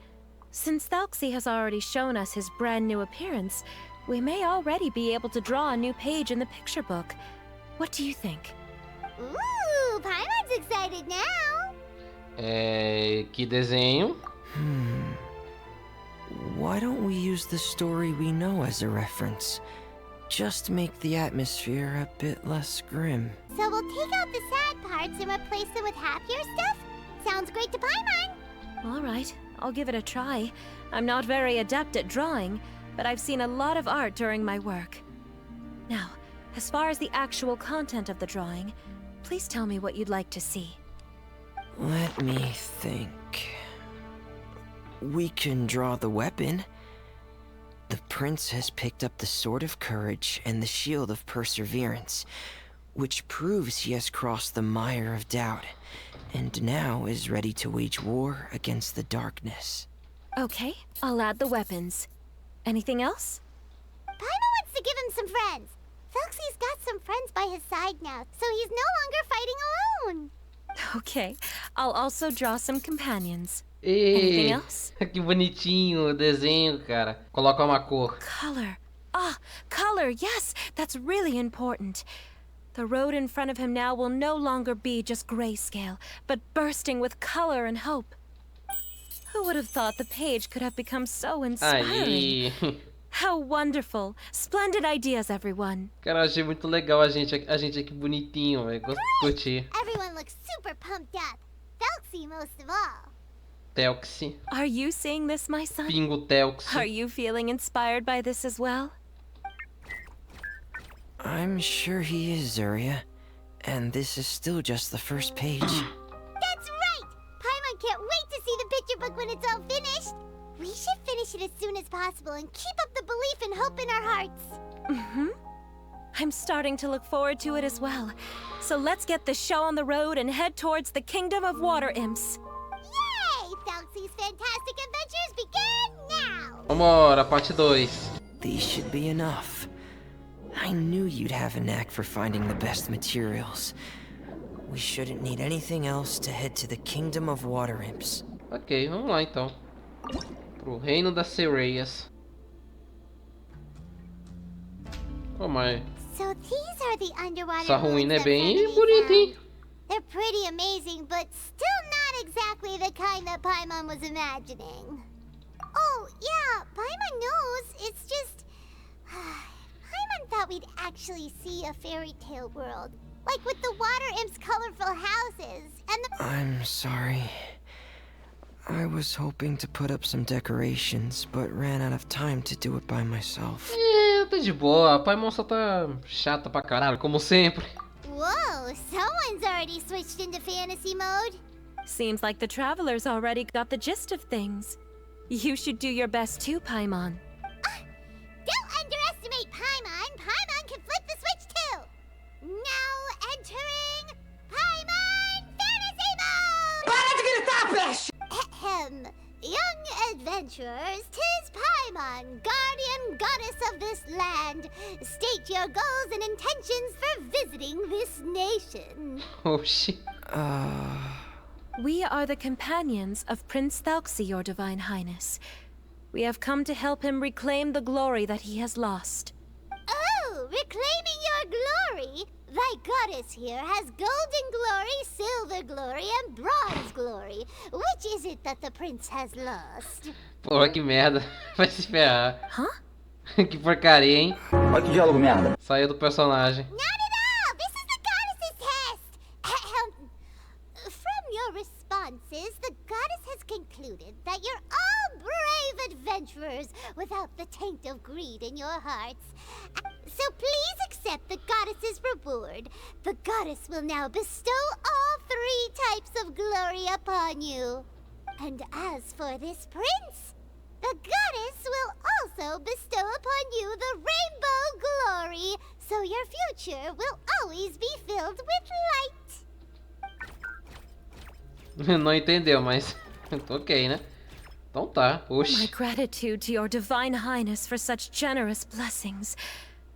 Since Thelxie has already shown us his brand new appearance, we may already be able to draw a new page in the picture book. What do you think? Ooh, Paimon's excited now. Que desenho. Why don't we use the story we know as a reference? Just make the atmosphere a bit less grim. So we'll take out the sad parts and replace them with happier stuff? Sounds great to Paimon. All right, I'll give it a try. I'm not very adept at drawing, but I've seen a lot of art during my work. Now, as far as the actual content of the drawing, please tell me what you'd like to see. Let me think. We can draw the weapon. The prince has picked up the Sword of Courage and the Shield of Perseverance, which proves he has crossed the mire of doubt, and now is ready to wage war against the darkness. Okay, I'll add the weapons. Anything else? Paimon wants to give him some friends. Thelxie's got some friends by his side now, so he's no longer fighting alone. Okay, I'll also draw some companions. Anything E else? que bonitinho o desenho, cara. Coloca uma cor. Color. Ah, color, yes, that's really important. The road in front of him now will no longer be just grayscale, but bursting with color and hope. Who would have thought the page could have become so inspiring? Aí. How wonderful. Splendid ideas, everyone. Cara, eu achei muito legal a gente aqui bonitinho, velho. Curti. Everyone looks super pumped up. Thelxie most of all. Thelxie. Are you seeing this, my son? Pingo Thelxie. Are you feeling inspired by this as well? I'm sure he is, Zuria. And this is still just the first page. That's right! Paimon can't wait to see the picture book when it's all finished. We should finish it as soon as possible and keep up the belief and hope in our hearts. Mm-hmm. I'm starting to look forward to it as well. So let's get the show on the road and head towards the Kingdom of Water Imps. Yay! Thelxie's fantastic adventures begin now! Vambora, parte 2. These should be enough. I knew you'd have a knack for finding the best materials. We shouldn't need anything else to head to the Kingdom of Water Imps. Ok, vamos lá então. Pro reino das sereias. Oh, mas So these are the underwater essa ruína é ruins that bem FREMINET bonita, hein? found. They're pretty amazing, but still not exactly the kind that Paimon was imagining. Oh, yeah, Paimon knows. It's just... Paimon thought we'd actually see a fairy tale world. Like with the water imp's colorful houses, and the... I'm sorry. I was hoping to put up some decorations, but ran out of time to do it by myself. Tá de boa. A Paimon só tá chata pra caralho, como sempre. Whoa, someone's already switched into fantasy mode. Seems like the travelers already got the gist of things. You should do your best too, Paimon. Don't underestimate Paimon. Paimon can flip the switch too. Now entering Paimon Fantasy Mode! Para de gritar, peixe! Ahem. Young adventurers, 'tis Paimon, guardian goddess of this land. State your goals and intentions for visiting this nation. Oxi. We are the companions of Prince Thelxie, your Divine Highness. We have come to help him reclaim the glory that he has lost. Oh, reclaiming your glory? Thy goddess here has golden glory, silver glory, and bronze glory. Which is it that the prince has lost? Porra, que merda. Vai se ferrar. Huh? Que porcaria, hein? Olha que diálogo merda. Saiu do personagem. Not at all! This is the goddess's test! Ahem. From your responses, the goddess has concluded that you're all brave adventurers without the taint of greed in your hearts. So please accept the goddess's reward. The goddess will now bestow all 3 types of glory upon you. And as for this prince, the goddess will also bestow upon you the rainbow glory, so your future will always be filled with light. Não entendeu, mas ok, né? Então tá. My Oxi. gratitude to your Divine Highness for such generous blessings.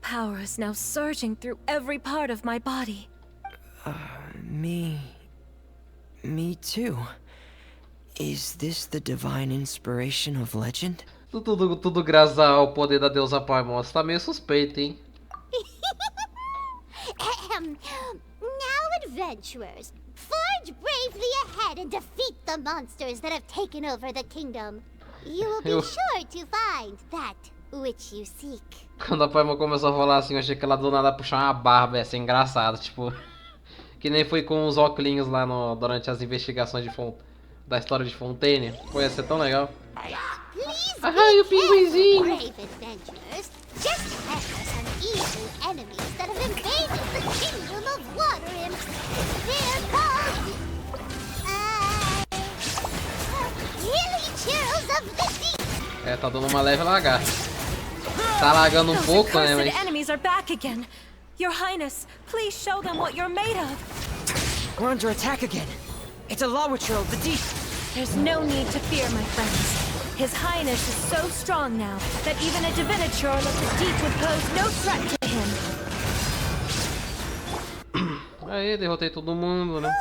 Power is now surging through every part of my body. Me too. Is this the divine inspiration of legend? Tudo graças ao poder da deusa Paimon. Você tá meio suspeito, hein? Ahem. Now, adventurers, forge bravely ahead and defeat the monsters that have taken over the kingdom. You will be sure to find that which you seek. Quando a Paimon começou a falar assim, eu achei que ela do nada puxar uma barba, ia ser engraçado, tipo... Que nem foi com os óculos lá durante as investigações da história de Fontaine. Pô, ia ser tão legal. Please Ah, be e o pinguinzinho! brave adventurers. Just ahead are some evil enemies that have invaded the kingdom of water imps. They're called... Hilly Churls of the Deep. É, tá dando uma leve lagarta. Tá lagando Those pouco, né, accursed mas... enemies are back again. Your Highness, please show them what you're made of. We're under attack again. It's a Lawitcher of the deep. There's no need to fear, my friends. His Highness is so strong now that even a diviniture of the deep would pose no threat to him. Aí, derrotei todo mundo, né?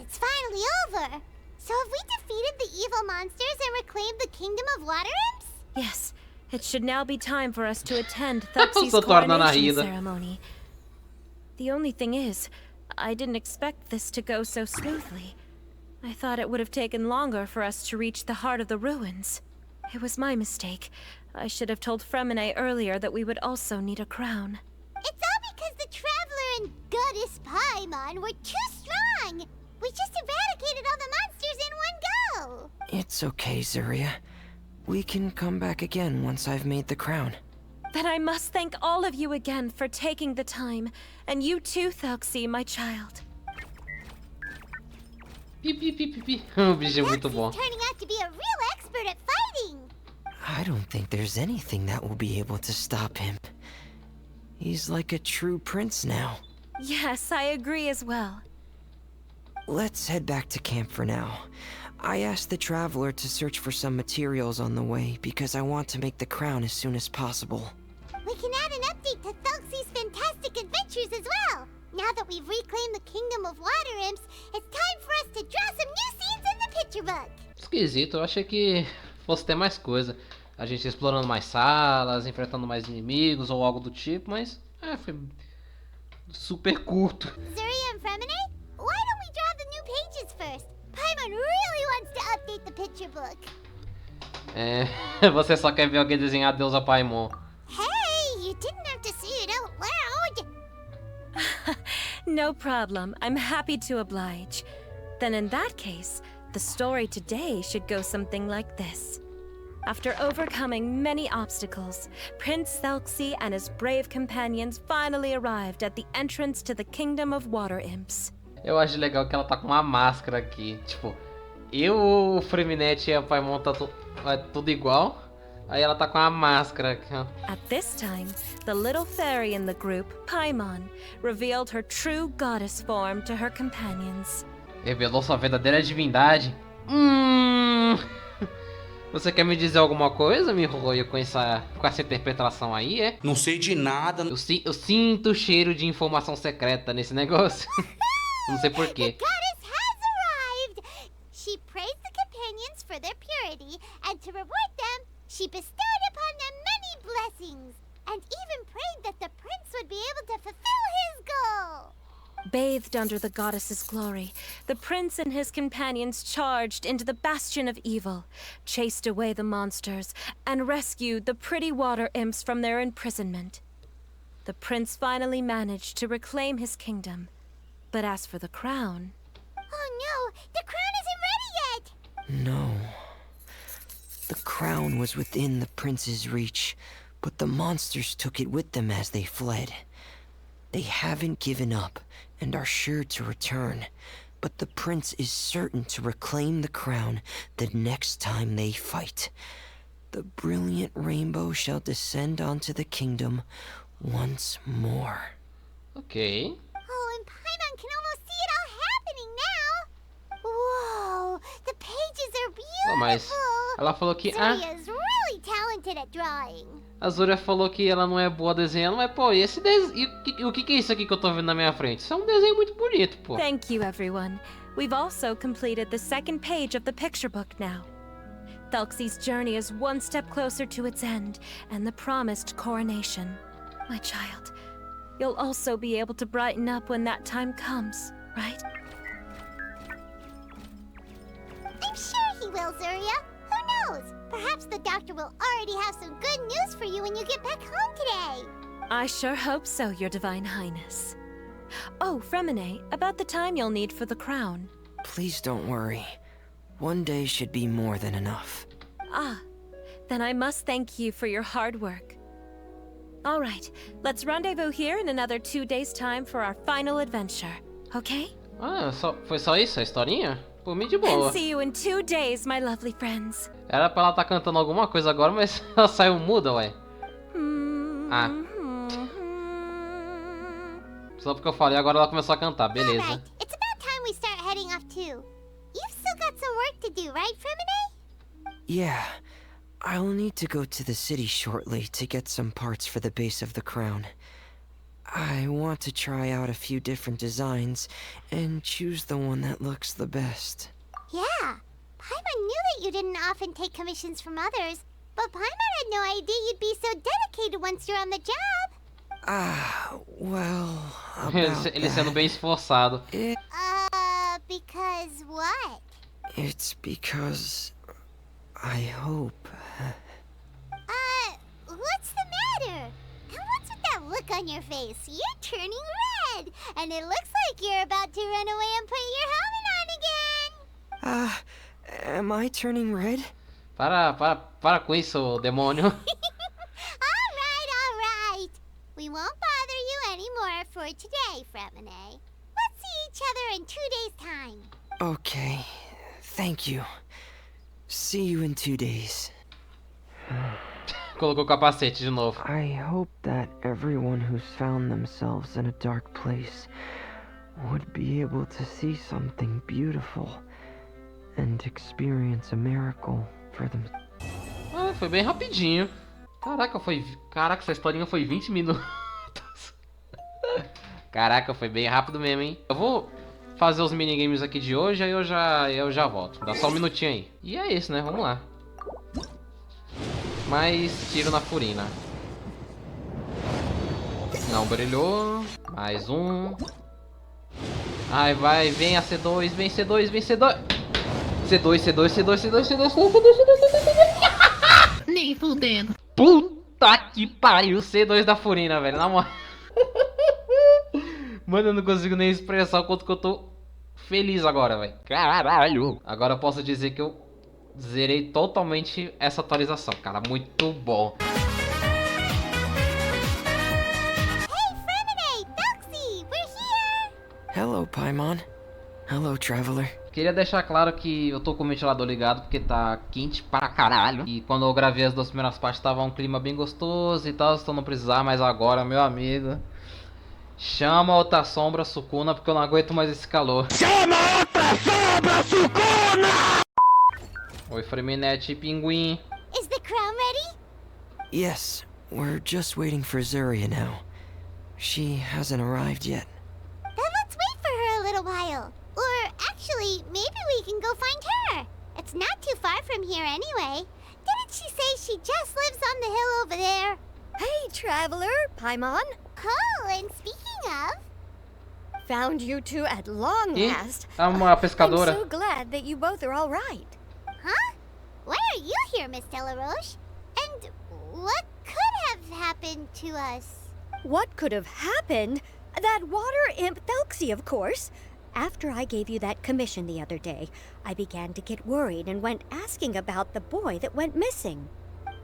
It's finally over. So have we defeated the evil monsters and reclaimed the kingdom of water imps? Yes, it should now be time for us to attend Thelxie's Tô tornando a coronation rida. ceremony. The only thing is, I didn't expect this to go so smoothly. I thought it would have taken longer for us to reach the heart of the ruins. It was my mistake. I should have told FREMINET earlier that we would also need a crown. It's all because the Traveler and Goddess Paimon were too strong. We just eradicated all the monsters in one go. It's okay, Zuria. We can come back again once I've made the crown. Then I must thank all of you again for taking the time. And you too, Thelxie, my child. Pi, pi, pi, pi, pi. O bicho é muito bom. Thelxie's turning out to be a real expert at fighting. I don't think there's anything that will be able to stop him. He's like a true prince now. Yes, I agree as well. Let's head back to camp for now. I asked the Traveler to search for some materials on the way because I want to make the crown as soon as possible. We can add an update to Thelxie's fantastic adventures as well. Now that we've reclaimed the kingdom of water imps, it's time for us to draw some new scenes in the picture book. Esquisito, eu achei que fosse ter mais coisa. A gente explorando mais salas, enfrentando mais inimigos ou algo do tipo, mas foi super curto. Zuria and FREMINET, why don't we draw the new pages first? Paimon really wants to update the picture book. Você só quer ver alguém desenhar a deusa Paimon. Hey, you didn't have to say it out loud. No problem. I'm happy to oblige. Then in that case, the story today should go something like this. After overcoming many obstacles, Prince Thelxie and his brave companions finally arrived at the entrance to the Kingdom of Water Imps. Eu acho legal que ela tá com uma máscara aqui. Tipo, o FREMINET e a Paimon tá tudo igual. Aí ela tá com uma máscara aqui, ó. At this time, the little fairy in the group, Paimon, revealed her true goddess form to her companions. Revelou sua verdadeira divindade. Você quer me dizer alguma coisa, Mihoyo, com essa interpretação aí, é? Não sei de nada. Eu sinto o cheiro de informação secreta nesse negócio. Não sei porquê. The goddess has arrived! She praised the companions for their purity, and to reward them, she bestowed upon them many blessings, and even prayed that the prince would be able to fulfill his goal. Bathed under the goddess's glory, the prince and his companions charged into the bastion of evil, chased away the monsters, and rescued the pretty water imps from their imprisonment. The prince finally managed to reclaim his kingdom. But as for the crown... Oh no! The crown isn't ready yet! No. The crown was within the prince's reach, but the monsters took it with them as they fled. They haven't given up and are sure to return, but the prince is certain to reclaim the crown the next time they fight. The brilliant rainbow shall descend onto the kingdom once more. Ok. Oh, and Paimon can almost see it all happening now! Whoa! The pages are beautiful! Oh, mas ela falou que... Zuria is really talented at drawing. A Zuria falou que ela não é boa desenhando, mas pô, e esse desenho... O que é isso aqui que eu tô vendo na minha frente? Isso é um desenho muito bonito, pô. Thank you, everyone. We've also completed the second page of the picture book now. Thelxie's journey is one step closer to its end, and the promised coronation. My child, you'll also be able to brighten up when that time comes, right? I'm sure he will, Zuria. Who knows? Perhaps the doctor will already have some good news for you when you get back home today. I sure hope so, Your Divine Highness. Oh, FREMINET, about the time you'll need for the crown. Please don't worry. One day should be more than enough. Ah, then I must thank you for your hard work. All right, let's rendezvous here in another 2 days' time for our final adventure, okay? Ah, foi só isso a historinha? Por mim de boa. And see you in 2 days, my lovely friends. Era pra ela tá cantando alguma coisa agora, mas ela saiu muda, ué. Ah. Só porque eu falei, agora ela começou a cantar, beleza. Alright, it's about time we start heading off too. You've still got some work to do, right, FREMINET? Yeah. I'll need to go to the city shortly to get some parts for the base of the crown. I want to try out a few different designs and choose the one that looks the best. Yeah, Paimon knew that you didn't often take commissions from others, but Paimon had no idea you'd be so dedicated once you're on the job. Well, Ele sendo bem esforçado. Because what? It's because I hope... What's the matter? And what's with that look on your face? You're turning red, and it looks like you're about to run away and put your helmet on again. Am I turning red? Para com isso, demônio. Alright. We won't bother you anymore for today, FREMINET. Let's see each other in 2 days' time. Okay, thank you. See you in 2 days. Colocou o capacete de novo. I hope that everyone who's found themselves in a dark place would be able to see something beautiful and experience a miracle for them. Ah, foi bem rapidinho. Caraca, essa historinha foi 20 minutos. Caraca, foi bem rápido mesmo, hein? Eu vou fazer os minigames aqui de hoje, aí eu já volto. Dá só um minutinho aí. E é isso, né? Vamos lá. Mais tiro na Furina. Não brilhou. Mais um. Ai, vai. Vem a C2. Vem C2. Vem C2. C2. Nem fudendo. Puta que pariu. C2 da Furina, velho. Na moral. Mano, eu não consigo nem expressar o quanto que eu tô feliz agora, velho. Caralho. Agora eu posso dizer que eu zerei totalmente essa atualização, cara. Muito bom. Hey, FREMINET! Thelxie! We're here! Hello, Paimon. Hello, Traveler. Queria deixar claro que eu tô com o ventilador ligado porque tá quente pra caralho. E quando eu gravei as 2 primeiras partes tava um clima bem gostoso e tal, então não precisar mais agora, meu amigo. Chama outra sombra, Sukuna, porque eu não aguento mais esse calor. Chama outra sombra, Sukuna! Oi, Freminet, pinguim. Is the crown ready? Yes, we're just waiting for Zuria now. She hasn't arrived yet. Then let's wait for her a little while. Or actually, maybe we can go find her. It's not too far from here anyway. Didn't she say she just lives on the hill over there? Hey, traveler, Paimon. Oh, and speaking of... Found you two at long Ih, last. uma pescadora. I'm so glad that you both are all right. Huh? Why are you here, Miss Delaroche? And what could have happened to us? What could have happened? That water imp Thelxie, of course. After I gave you that commission the other day, I began to get worried and went asking about the boy that went missing.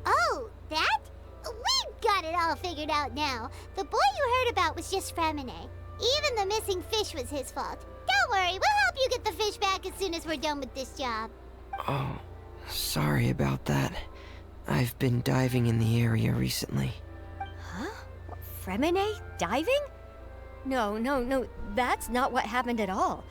Oh, that? We've got it all figured out now. The boy you heard about was just FREMINET. Even the missing fish was his fault. Don't worry, we'll help you get the fish back as soon as we're done with this job. Oh, sorry about that. I've been diving in the area recently. Huh? FREMINET diving? No, that's not what happened at all.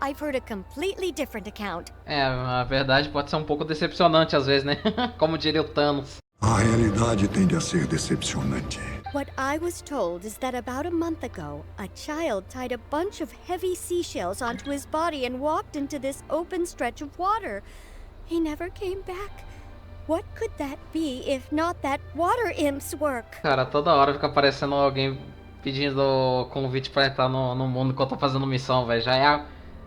I've heard a completely different account. A verdade pode ser um pouco decepcionante às vezes, né? Como diria o Thanos. A realidade tende a ser decepcionante. What I was told is that about a month ago, a child tied a bunch of heavy seashells onto his body and walked into this open stretch of water. He never came back. What could that be if not that water imp's work? Cara, toda hora fica aparecendo alguém pedindo convite pra entrar no mundo que eu tô fazendo missão, velho.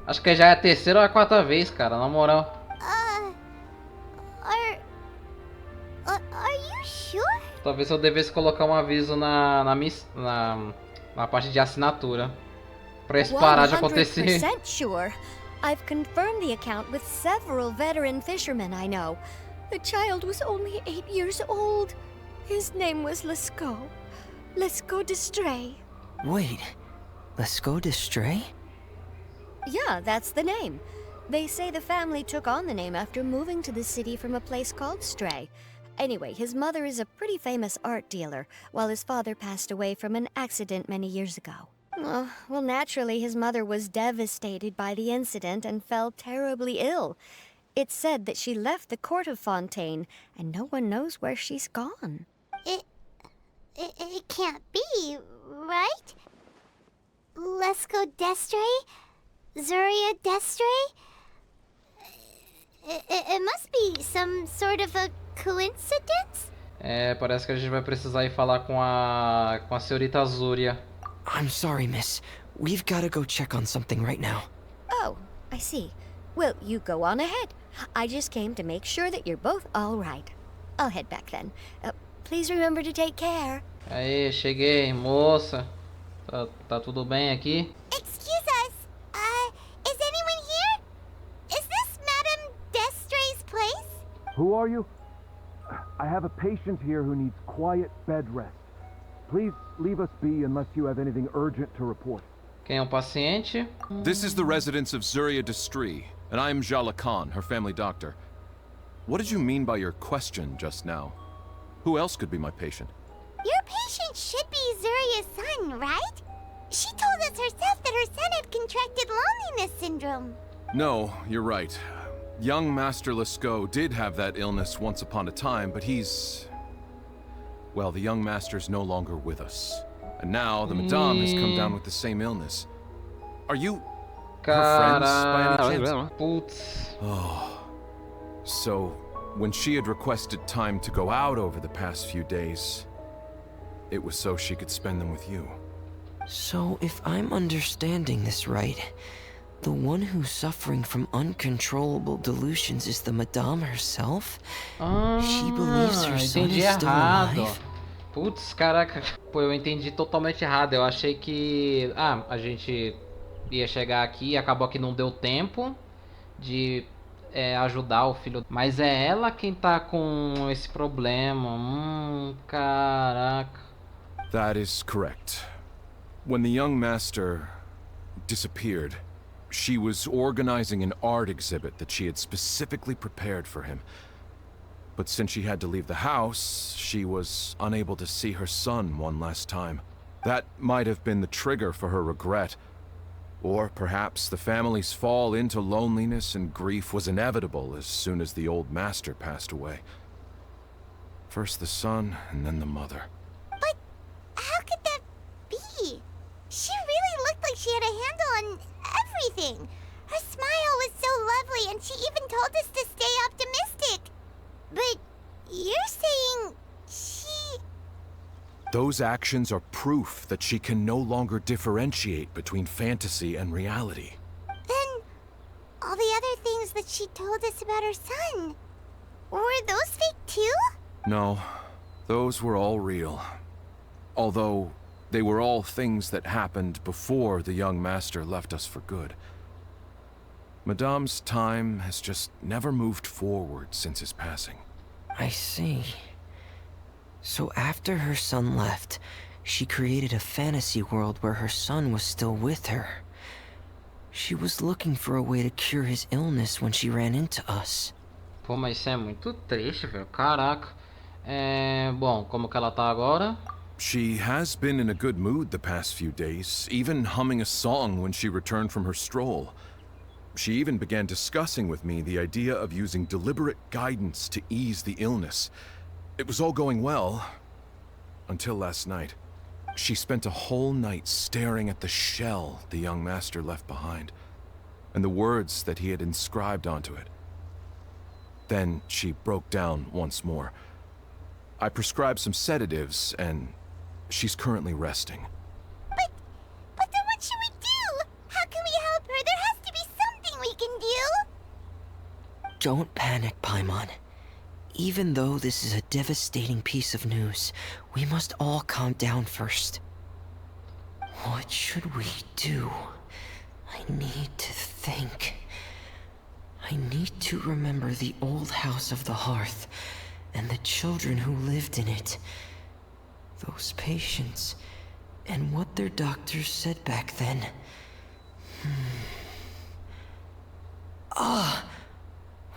Acho que já é a 3ª ou a 4ª vez, cara, na moral. Are you sure? Talvez eu devesse colocar um aviso na parte de assinatura. Pra isso parar de acontecer. 100% sure. I've confirmed the account with several veteran fishermen I know. The child was only 8 years old. His name was Lescaut. Lescaut Destray. Wait, Lescaut Destray? Yeah, that's the name. They say the family took on the name after moving to the city from a place called Stray. Anyway, his mother is a pretty famous art dealer, while his father passed away from an accident many years ago. Well, naturally, his mother was devastated by the incident and fell terribly ill. It's said that she left the court of Fontaine, and no one knows where she's gone. It can't be, right? Lescaut Destray? Zuria Destray? It must be some sort of a coincidence? Parece que a gente vai precisar ir falar com a senhorita Zuria. I'm sorry, miss. We've gotta go check on something right now. Oh, I see. Well, you go on ahead. I just came to make sure that you're both all right. I'll head back then. Please remember to take care. Aí, cheguei, moça. Tá tudo bem aqui? Excuse us. Is anyone here? Is this Madame Destray's place? Who are you? I have a patient here who needs quiet bed rest. Please leave us be unless you have anything urgent to report. Quem é o paciente? This is the residence of Zuria Destray, and I am Jala Khan, her family doctor. What did you mean by your question just now? Who else could be my patient? Your patient should be Zuria's son, right? She told us herself that her son had contracted loneliness syndrome. No, you're right. Young Master Lescaut did have that illness once upon a time, but he's... Well, the young master's no longer with us. And now the Madame has come down with the same illness. Are you her friends by any chance? Putz. Oh. So, when she had requested time to go out over the past few days, it was so she could spend them with you. So, if I'm understanding this right, the one who's suffering from uncontrollable delusions is the Madame herself? She believes her son is still alive? Putz, caraca. Pô, eu entendi totalmente errado. Eu achei que... a gente ia chegar aqui e acabou que não deu tempo de ajudar o filho. Mas é ela quem tá com esse problema. Caraca. That is correct. When the young master disappeared, she was organizing an art exhibit that she had specifically prepared for him. But since she had to leave the house, she was unable to see her son one last time. That might have been the trigger for her regret. Or perhaps the family's fall into loneliness and grief was inevitable as soon as the old master passed away. First the son, and then the mother. But how could that be? She really looked like she had a handle on everything. Her smile was so lovely, and she even told us to stay optimistic. But you're saying she... Those actions are proof that she can no longer differentiate between fantasy and reality. Then, all the other things that she told us about her son, were those fake too? No, those were all real. Although, they were all things that happened before the young master left us for good. Madame's time has just never moved forward since his passing. I see. So after her son left, she created a fantasy world where her son was still with her. She was looking for a way to cure his illness when she ran into us. Pô, mas isso é muito triste, velho. Caraca. Bom, como que ela tá agora? She has been in a good mood the past few days, even humming a song when she returned from her stroll. She even began discussing with me the idea of using deliberate guidance to ease the illness. It was all going well, until last night. She spent a whole night staring at the shell the young master left behind, and the words that he had inscribed onto it. Then she broke down once more. I prescribed some sedatives, and she's currently resting. But then what should we do? How can we help her? There has to be something we can do. Don't panic, Paimon. Even though this is a devastating piece of news, we must all calm down first. What should we do? I need to think. I need to remember the old house of the hearth, and the children who lived in it. Those patients, and what their doctors said back then.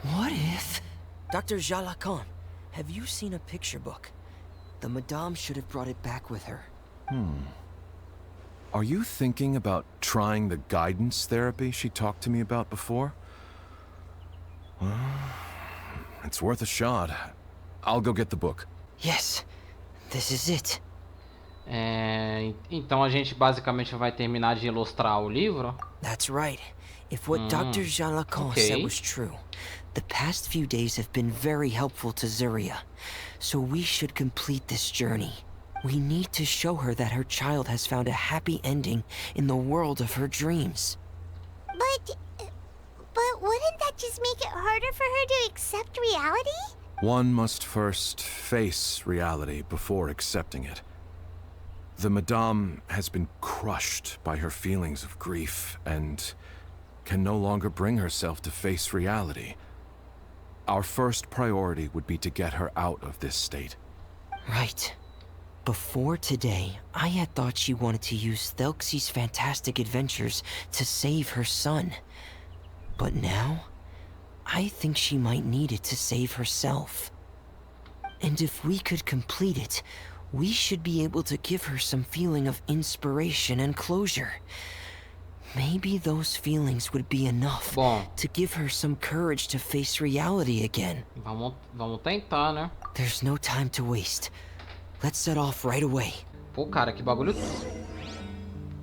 What if... Dr. Jalacan, have you seen a picture book? The Madame should have brought it back with her. Are you thinking about trying the guidance therapy she talked to me about before? Well, it's worth a shot. I'll go get the book. Yes, this is it. Então a gente basicamente vai terminar de ilustrar o livro? That's right. If what Dr. Jalacan said was true, the past few days have been very helpful to Zuria. So we should complete this journey. We need to show her that her child has found a happy ending in the world of her dreams. But wouldn't that just make it harder for her to accept reality? One must first face reality before accepting it. The Madame has been crushed by her feelings of grief and can no longer bring herself to face reality. Our first priority would be to get her out of this state. Right. Before today, I had thought she wanted to use Thelxie's fantastic adventures to save her son. But now, I think she might need it to save herself. And if we could complete it, we should be able to give her some feeling of inspiration and closure. Maybe those feelings would be enough to give her some courage to face reality again. Vamos tentar, né? There's no time to waste. Let's set off right away. Pô, cara, que bagulho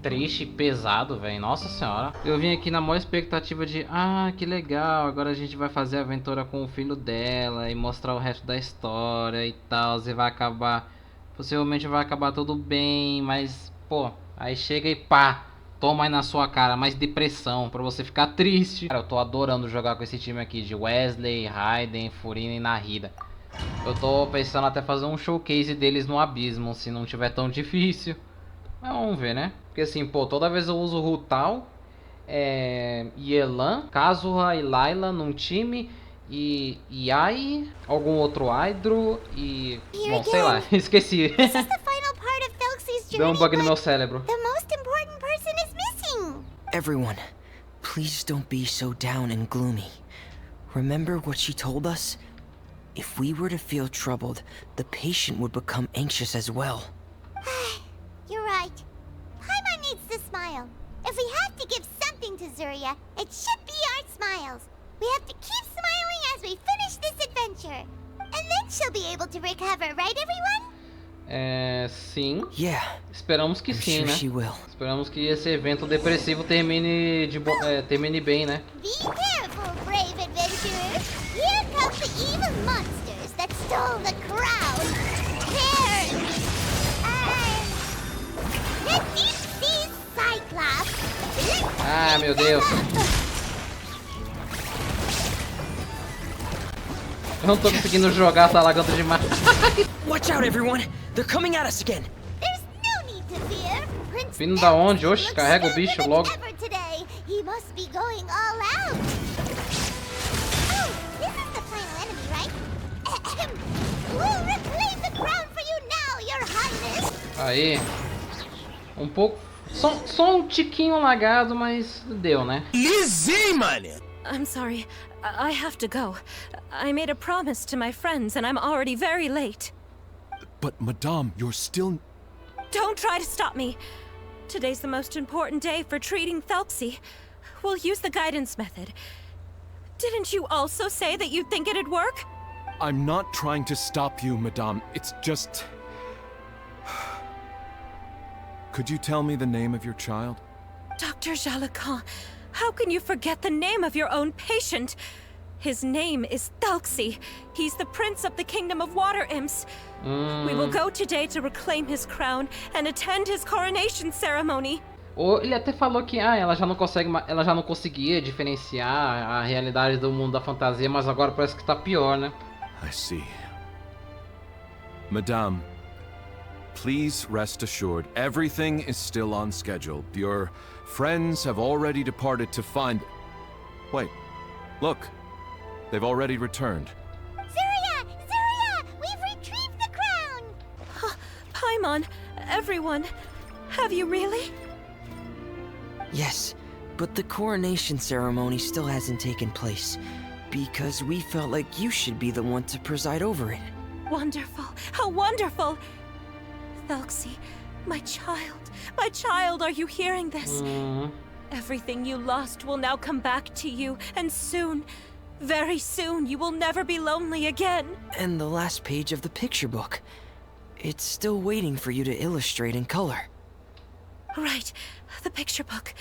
triste e pesado, velho. Nossa senhora. Eu vim aqui na maior expectativa de... que legal. Agora a gente vai fazer a aventura com o filho dela e mostrar o resto da história e tal. E vai acabar... Possivelmente vai acabar tudo bem, mas... Pô, aí chega e pá. Toma aí na sua cara, mais depressão, pra você ficar triste. Cara, eu tô adorando jogar com esse time aqui de Wesley, Raiden, Furina e Nahida. Eu tô pensando até fazer um showcase deles no abismo, se não tiver tão difícil. Mas vamos ver, né? Porque assim, pô, toda vez eu uso Rutal, Yelan, Kazuha e Layla num time, e Yai, algum outro Hydro e... bom, sei lá, esqueci. Deu um bug no meu cérebro. The most important person is missing. Everyone, please don't be so down and gloomy. Remember what she told us? If we were to feel troubled, the patient would become anxious as well. You're right. Paimon needs to smile. If we have to give something to Zuria, it should be our smiles. We have to keep smiling as we finish this adventure. And then she'll be able to recover, right everyone? Sim. Yeah. Esperamos que sim, sure né? She will. Esperamos que esse evento depressivo termine bem, né? Be careful, brave adventurers. Here comes the evil monsters that stole the crown. The deep sea cyclops. Ah, meu Deus. Eu não tô conseguindo jogar, tá lagando demais. Watch out, everyone! They're coming at us again. There's no need to fear. Prince Vindo da onde? Oxe, carrega o bicho logo. He must be going all out. Oh, this is the final enemy, right? We'll reclaim the crown for you now, Your Highness. Aí. Um pouco. Só um tiquinho lagado, mas deu, né? Easy, Mania! I'm sorry. I have to go. I made a promise to my friends and I'm already very late. But, Madame, you're still... Don't try to stop me. Today's the most important day for treating Thelxie. We'll use the guidance method. Didn't you also say that you'd think it'd work? I'm not trying to stop you, Madame. It's just... Could you tell me the name of your child? Dr. Jalacan, how can you forget the name of your own patient? His name is Thelxie. He's the prince of the kingdom of water imps. We will go today to reclaim his crown and attend his coronation ceremony. Ele até falou que ela já não conseguia diferenciar a realidade do mundo da fantasia, mas agora parece que tá pior, né? I see. Madame, please rest assured, everything is still on schedule. Your friends have already departed to find... Wait, look. They've already returned. Zuria! We've retrieved the crown! Paimon, everyone, have you really? Yes, but the coronation ceremony still hasn't taken place, because we felt like you should be the one to preside over it. Wonderful! How wonderful! Thelxie, my child, are you hearing this? Everything you lost will now come back to you, and soon, very soon, you will never be lonely again. And the last page of the picture book. It's still waiting for you to illustrate in color. Right, the picture book.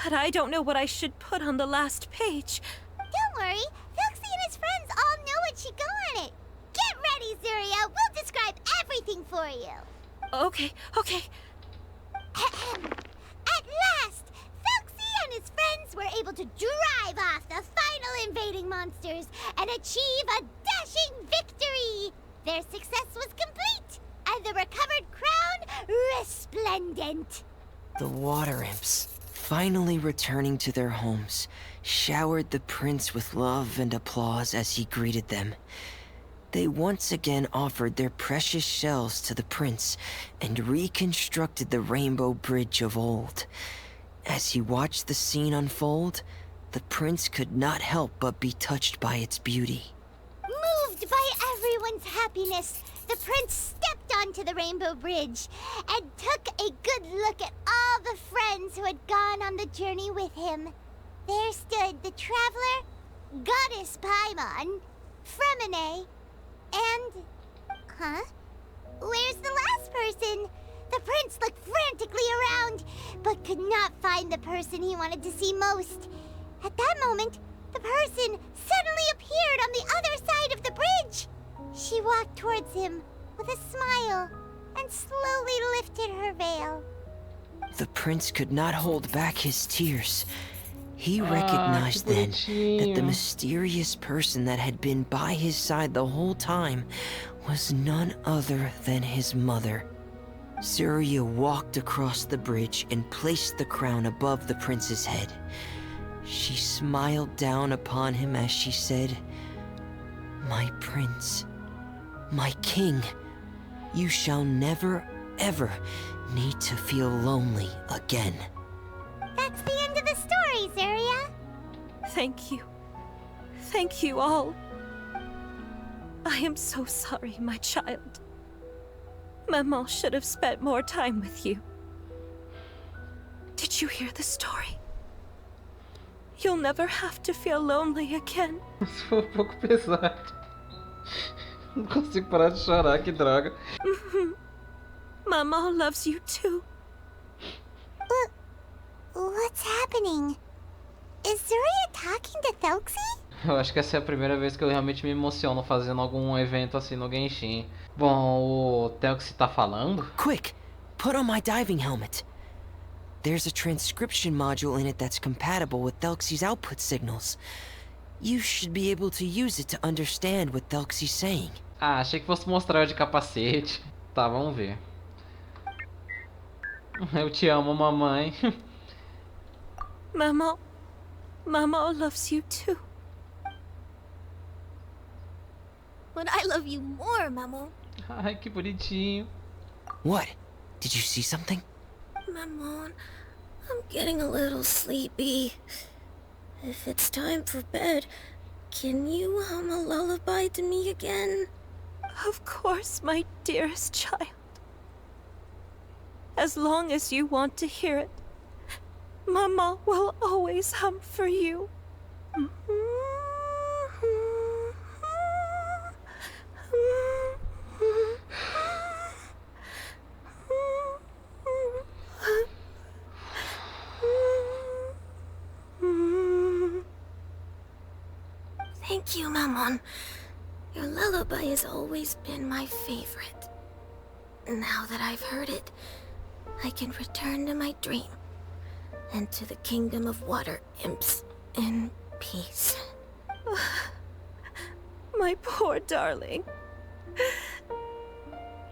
But I don't know what I should put on the last page. Don't worry, Thelxie and his friends all know what should go on it. Get ready, Zuria. We'll describe everything for you. Okay. At last, Thelxie and his friends were able to drive off the final invading monsters and achieve a dashing victory. Their success was complete, and the recovered crown resplendent. The water imps, finally returning to their homes, showered the prince with love and applause as he greeted them. They once again offered their precious shells to the prince and reconstructed the rainbow bridge of old. As he watched the scene unfold, the prince could not help but be touched by its beauty. Moved by everyone's happiness, the prince stepped onto the rainbow bridge and took a good look at all the friends who had gone on the journey with him. There stood the traveler, Goddess Paimon, FREMINET, and... Where's the last person? The prince looked frantically around, but could not find the person he wanted to see most. At that moment, the person suddenly appeared on the other side of the bridge. She walked towards him with a smile and slowly lifted her veil. The prince could not hold back his tears. He recognized then that the mysterious person that had been by his side the whole time was none other than his mother. Surya walked across the bridge and placed the crown above the prince's head. She smiled down upon him as she said, "My prince, my king, you shall never, ever need to feel lonely again." That's the end of the story, Surya. Thank you. Thank you all. I am so sorry, my child. Maman should have spent more time with you. Did you hear the story? You'll never have to feel lonely again. Isso foi um pouco pesado. Não consigo parar de chorar, que droga. Maman loves you too. What's happening? Is Surya talking to Thelxie? Eu acho que essa é a primeira vez que eu realmente me emociono fazendo algum evento assim no Genshin. Bom, o Thelxie tá falando? Quick, put on my diving helmet. There's a transcription module in it that's compatible with Thelxie's output signals. You should be able to use it to understand what Thelxie's saying. Ah, achei que fosse mostrar eu de capacete. Tá, vamos ver. Eu te amo, mamãe. Maman loves you too. But I love you more, Maman. Ai, que bonitinho. What? Did you see something? Maman, I'm getting a little sleepy. If it's time for bed, can you hum a lullaby to me again? Of course, my dearest child. As long as you want to hear it, Mama will always hum for you. Thank you, Maman. Your lullaby has always been my favorite. Now that I've heard it, I can return to my dream and to the kingdom of water imps in peace. My poor darling.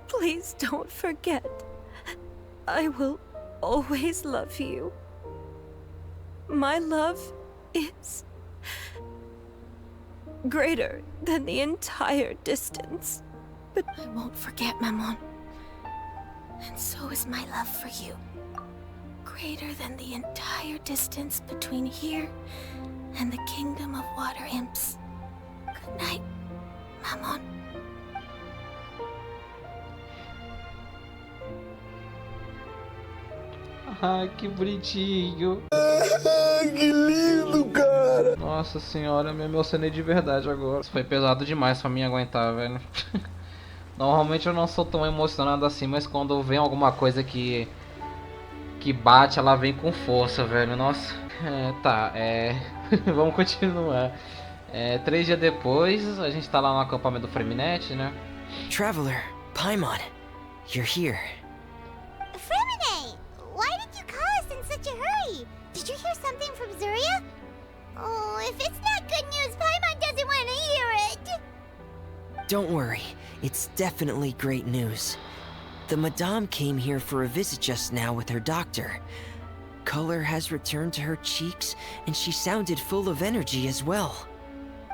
Please don't forget. I will always love you. My love is greater than the entire distance. But I won't forget, Maman. And so is my love for you. Greater than the entire distance between here and the kingdom of water imps. Good night, Maman. Ai, que bonitinho. Que lindo, cara. Nossa senhora, eu me emocionei de verdade agora. Isso foi pesado demais pra mim aguentar, velho. Normalmente eu não sou tão emocionado assim, mas quando vem alguma coisa que bate, ela vem com força, velho. Nossa. Vamos continuar. 3 dias depois, a gente tá lá no acampamento do FREMINET, né? Traveler, Paimon, you're here. FREMINET! Why did you call us in such a hurry? Did you hear something from Surya? Oh, if it's not good news, Paimon doesn't want to hear it. Don't worry, it's definitely great news. The Madame came here for a visit just now with her doctor. Color has returned to her cheeks, and she sounded full of energy as well.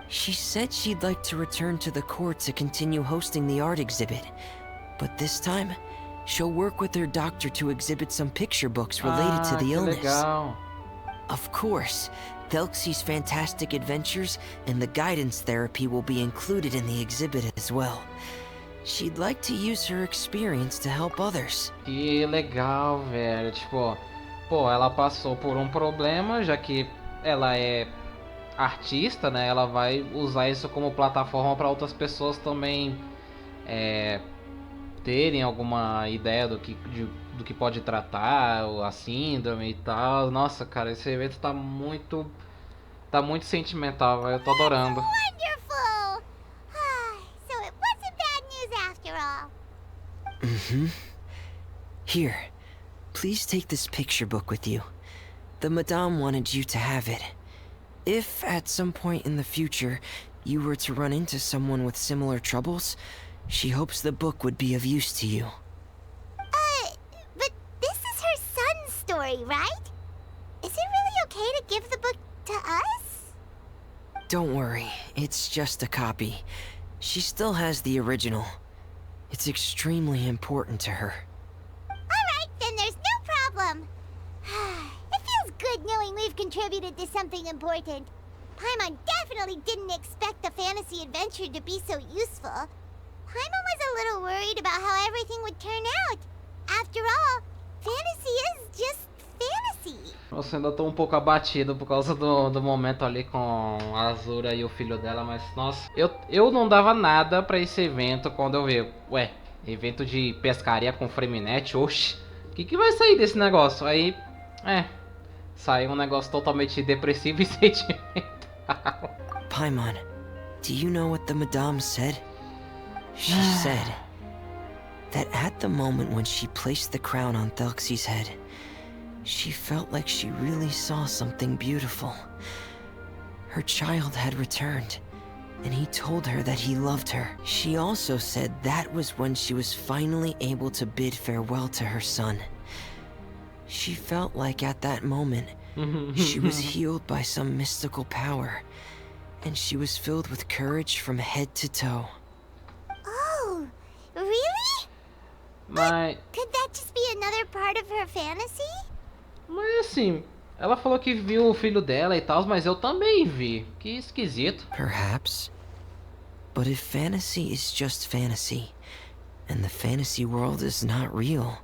She said she'd like to return to the court to continue hosting the art exhibit. But this time, she'll work with her doctor to exhibit some picture books related to the illness. Legal. Of course, Thelxie's fantastic adventures and the guidance therapy will be included in the exhibit as well. She'd like to use her experience to help others. Que legal, velho. Tipo, pô, ela passou por um problema, já que ela é artista, né? Ela vai usar isso como plataforma para outras pessoas também terem alguma ideia do que pode tratar, a síndrome e tal. Nossa, cara, esse evento tá muito sentimental, velho. Eu tô adorando. Wonderful! So it wasn't bad news after all. Here, please take this picture book with you. the Madame wanted you to have it. If at some point in the future you were to run into someone with similar troubles, she hopes the book would be of use to you. But this is her son's story, right? Is it really okay to give the book to us? Don't worry, it's just a copy. She still has the original. It's extremely important to her. Alright, then there's no problem. It feels good knowing we've contributed to something important. Paimon definitely didn't expect the fantasy adventure to be so useful. Paimon was a little worried about how everything would turn out. After all, fantasy is just fantasy. Nossa, ainda tô um pouco abatido por causa do momento ali com a Azura e o filho dela, mas nossa, eu não dava nada pra esse evento quando eu vi. Ué, evento de pescaria com FREMINET, oxi, o que vai sair desse negócio? Aí, saiu um negócio totalmente depressivo e sentimental. Paimon, do you know what the Madame said? She said that at the moment when she placed the crown on Thelxie's head, she felt like she really saw something beautiful. Her child had returned, and he told her that he loved her. She also said that was when she was finally able to bid farewell to her son. She felt like at that moment, she was healed by some mystical power, and she was filled with courage from head to toe. Oh, really? Mas... Could that just be another part of her fantasy? Mas assim, ela falou que viu o filho dela e tal, mas eu também vi. Que esquisito. Perhaps. But if fantasy is just fantasy, and the fantasy world is not real,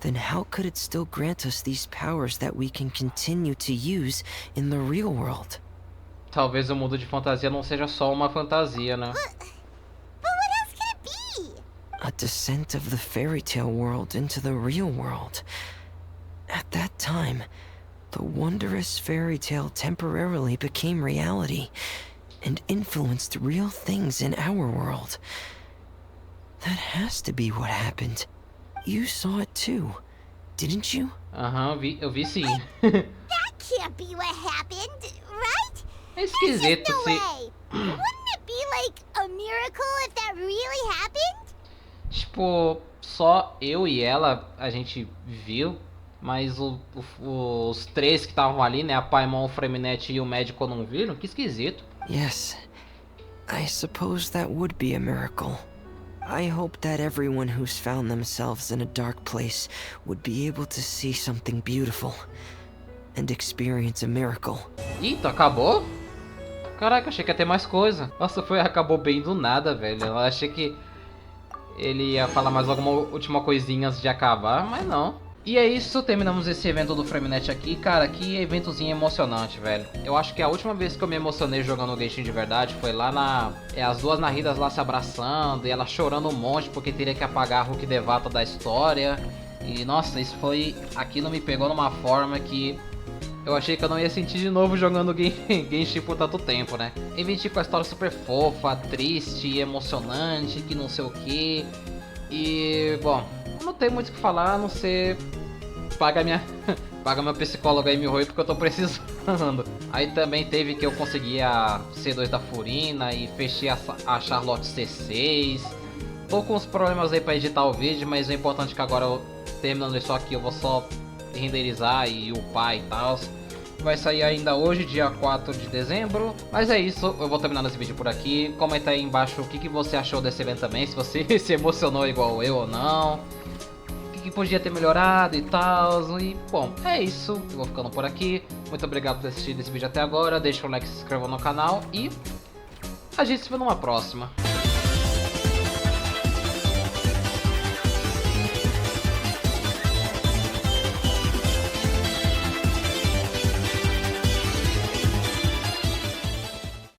then how could it still grant us these powers that we can continue to use in the real world? Talvez o mundo de fantasia não seja só uma fantasia, né? But what else could it be? A descent of the fairy tale world into the real world. At that time, the wondrous fairy tale temporarily became reality and influenced real things in our world. That has to be what happened. You saw it too, didn't you? Eu vi sim. That can't be what happened, right? É esquisito, no way. Wouldn't it be like a miracle if that really happened? Tipo, só eu e ela a gente viu, mas os três que estavam ali, né, a Paimon, o FREMINET e o médico não viram? Que esquisito. Yes, I suppose that would be a miracle. I hope that everyone who's found themselves in a dark place would be able to see something beautiful and experience a miracle. Eita, acabou? Caraca, achei que ia ter mais coisa. Nossa, acabou bem do nada, velho. Eu achei que ele ia falar mais alguma última coisinha antes de acabar, mas não. E é isso, terminamos esse evento do FREMINET aqui. Cara, que eventozinho emocionante, velho. Eu acho que a última vez que eu me emocionei jogando Genshin de verdade foi lá as duas Nahidas lá se abraçando e ela chorando um monte porque teria que apagar a Hulk Devata da história. E nossa, aquilo me pegou numa forma que eu achei que eu não ia sentir de novo jogando Genshin por tanto tempo, né? Eventinho com a história super fofa, triste, emocionante, que não sei o que. E, bom, não tem muito o que falar, a não ser paga meu psicólogo aí, Mihoyo, porque eu tô precisando. Aí também teve que eu consegui a C2 da Furina e fechei a Charlotte C6. Tô com uns problemas aí pra editar o vídeo, mas o importante é que agora eu terminando isso aqui eu vou só renderizar e upar e tal. Vai sair ainda hoje, dia 4 de dezembro. Mas é isso, eu vou terminando esse vídeo por aqui. Comenta aí embaixo o que você achou desse evento também, se você se emocionou igual eu ou não, o que podia ter melhorado e tal. E bom, é isso, eu vou ficando por aqui. Muito obrigado por ter assistido esse vídeo até agora. Deixa o like, se inscreva no canal e a gente se vê numa próxima.